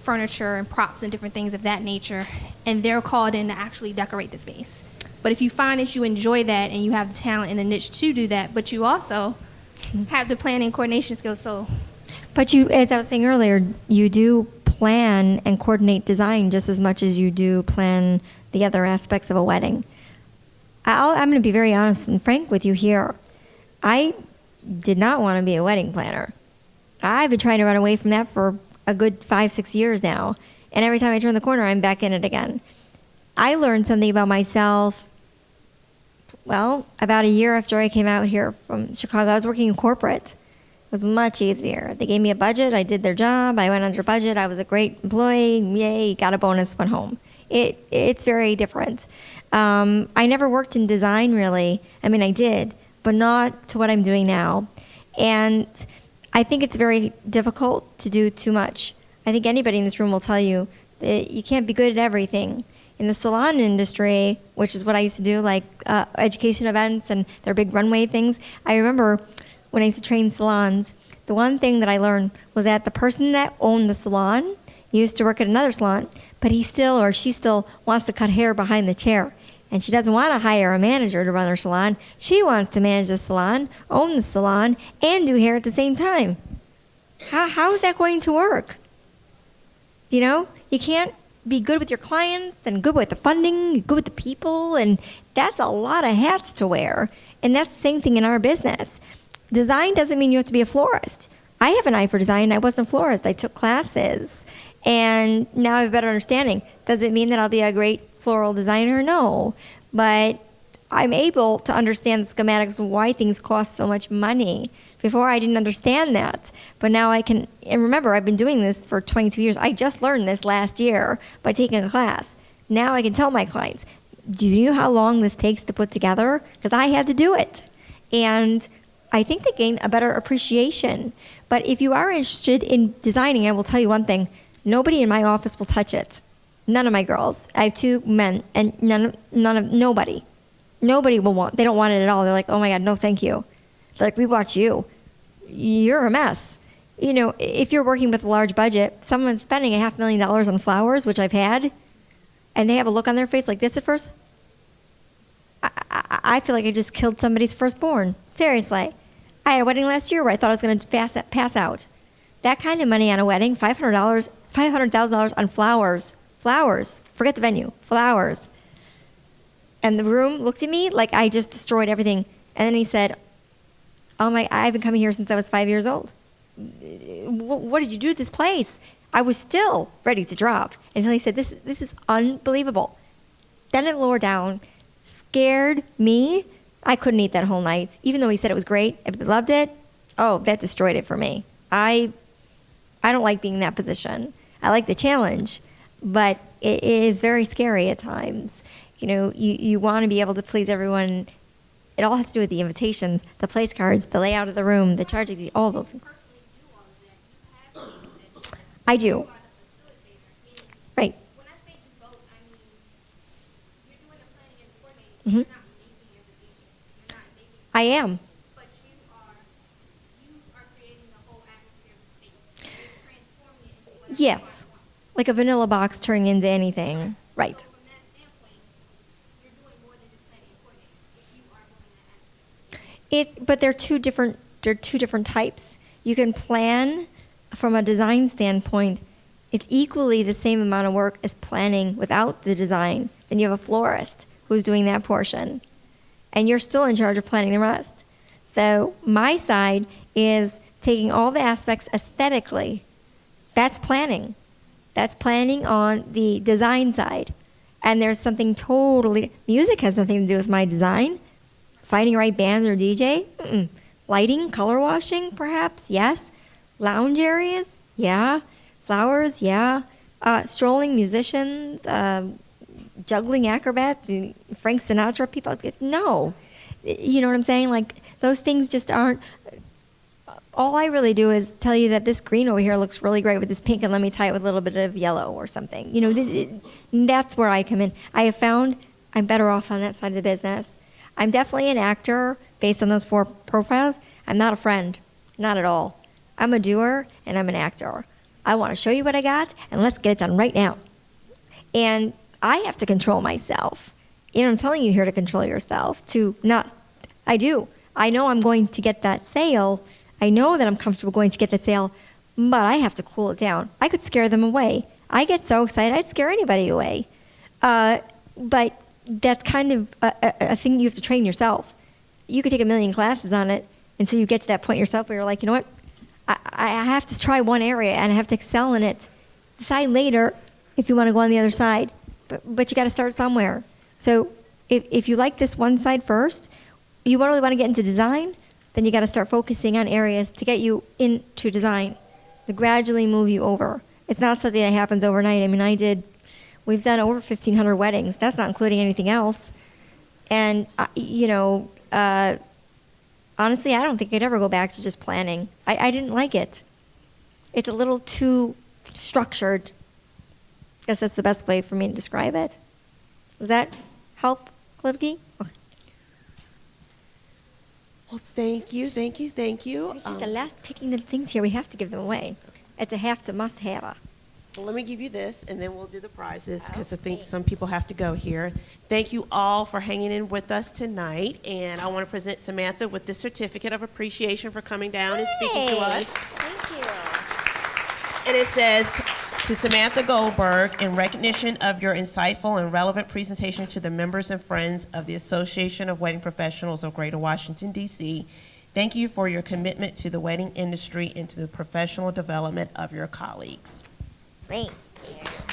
B: furniture and props and different things of that nature, and they're called in to actually decorate the space. But if you find that you enjoy that and you have the talent and the niche to do that, but you also have the planning and coordination skills, so.
A: But you, as I was saying earlier, you do plan and coordinate design just as much as you do plan the other aspects of a wedding. I'm going to be very honest and frank with you here. I did not want to be a wedding planner. I've been trying to run away from that for a good 5-6 years now. And every time I turn the corner, I'm back in it again. I learned something about myself, well, about a year after I came out here from Chicago. I was working in corporate. It was much easier. They gave me a budget. I did their job. I went under budget. I was a great employee. Yay, got a bonus, went home. It's very different. I never worked in design, really. I mean, I did, but not to what I'm doing now. And I think it's very difficult to do too much. I think anybody in this room will tell you that you can't be good at everything. In the salon industry, which is what I used to do, like education events and their big runway things, I remember when I used to train salons, the one thing that I learned was that the person that owned the salon used to work at another salon, but he still or she still wants to cut hair behind the chair. And she doesn't want to hire a manager to run her salon. She wants to manage the salon, own the salon, and do hair at the same time. How is that going to work? You know, you can't be good with your clients and good with the funding, good with the people, and that's a lot of hats to wear. And that's the same thing in our business. Design doesn't mean you have to be a florist. I have an eye for design. I wasn't a florist. I took classes, and now I have a better understanding. Does it mean that I'll be a great floral designer? No. But I'm able to understand the schematics of why things cost so much money. Before, I didn't understand that. But now I can, and remember, I've been doing this for 22 years. I just learned this last year by taking a class. Now I can tell my clients, do you know how long this takes to put together? Because I had to do it. And I think they gain a better appreciation. But if you are interested in designing, I will tell you one thing. Nobody in my office will touch it. None of my girls. I have 2 men, and nobody. Nobody will want, they don't want it at all. They're like, oh my God, no thank you. They're like, we watch you. You're a mess. You know, if you're working with a large budget, someone's spending $500,000 on flowers, which I've had, and they have a look on their face like this at first. I feel like I just killed somebody's firstborn. Seriously. I had a wedding last year where I thought I was going to pass out. That kind of money on a wedding, $500,000 on flowers. Flowers. Forget the venue. Flowers. And the room looked at me like I just destroyed everything. And then he said, oh my, I've been coming here since I was 5 years old. What did you do to this place? I was still ready to drop until he said, this is unbelievable. Then it lowered down, scared me. I couldn't eat that whole night. Even though he said it was great, I loved it. Oh, that destroyed it for me. I don't like being in that position. I like the challenge, but it is very scary at times. You know, you want to be able to please everyone. It all has to do with the invitations, the place cards, the layout of the room, the charging, all those things. I do. Right.
B: When I say do both, I mean you're doing the planning and coordinating. You're not making invitations. You're not making.
A: I am.
B: But you are creating the whole atmosphere of the space. You're transforming it into whatever
A: Yes.
B: you want.
A: Like a vanilla box turning into anything. Right.
B: So from that standpoint, you're doing more than just planning and coordinating. If you are doing that atmosphere.
A: But they're two different types. You can plan from a design standpoint. It's equally the same amount of work as planning without the design. Then you have a florist who's doing that portion. And you're still in charge of planning the rest. So my side is taking all the aspects aesthetically. That's planning. That's planning on the design side. And there's something totally, music has nothing to do with my design. Finding the right band or DJ? Mm-mm. Lighting, color washing, perhaps? Yes. Lounge areas? Yeah. Flowers? Yeah. Strolling musicians, juggling acrobats, Frank Sinatra people? No. You know what I'm saying? Like, those things just aren't. All I really do is tell you that this green over here looks really great with this pink, and let me tie it with a little bit of yellow or something. You know, that's where I come in. I have found I'm better off on that side of the business. I'm definitely an actor based on those 4 profiles. I'm not a friend, not at all. I'm a doer and I'm an actor. I want to show you what I got, and let's get it done right now. And I have to control myself. You know, I'm telling you here to control yourself, I do. I know I'm going to get that sale. I know that I'm comfortable going to get that sale, but I have to cool it down. I could scare them away. I get so excited, I'd scare anybody away. But that's kind of a thing you have to train yourself. You could take a million classes on it until you get to that point yourself where you're like, you know what? I have to try one area and I have to excel in it. Decide later if you want to go on the other side. But you got to start somewhere. So if you like this one side first, you really want to get into design, then you got to start focusing on areas to get you into design, to gradually move you over. It's not something that happens overnight. I mean, we've done over 1,500 weddings. That's not including anything else. And, honestly, I don't think I'd ever go back to just planning. I didn't like it. It's a little too structured. I guess that's the best way for me to describe it. Does that help, Glibke? Okay.
C: Well, thank you.
A: The last picking the things here, we have to give them away. Okay. It's a have to, must have.
C: Well, let me give you this, and then we'll do the prizes, because I think some people have to go here. Thank you all for hanging in with us tonight, and I want to present Samantha with this certificate of appreciation for coming down and speaking to us.
A: Thank you.
C: And it says, to Samantha Goldberg, in recognition of your insightful and relevant presentation to the members and friends of the Association of Wedding Professionals of Greater Washington, D.C., thank you for your commitment to the wedding industry and to the professional development of your colleagues.
A: Thank you.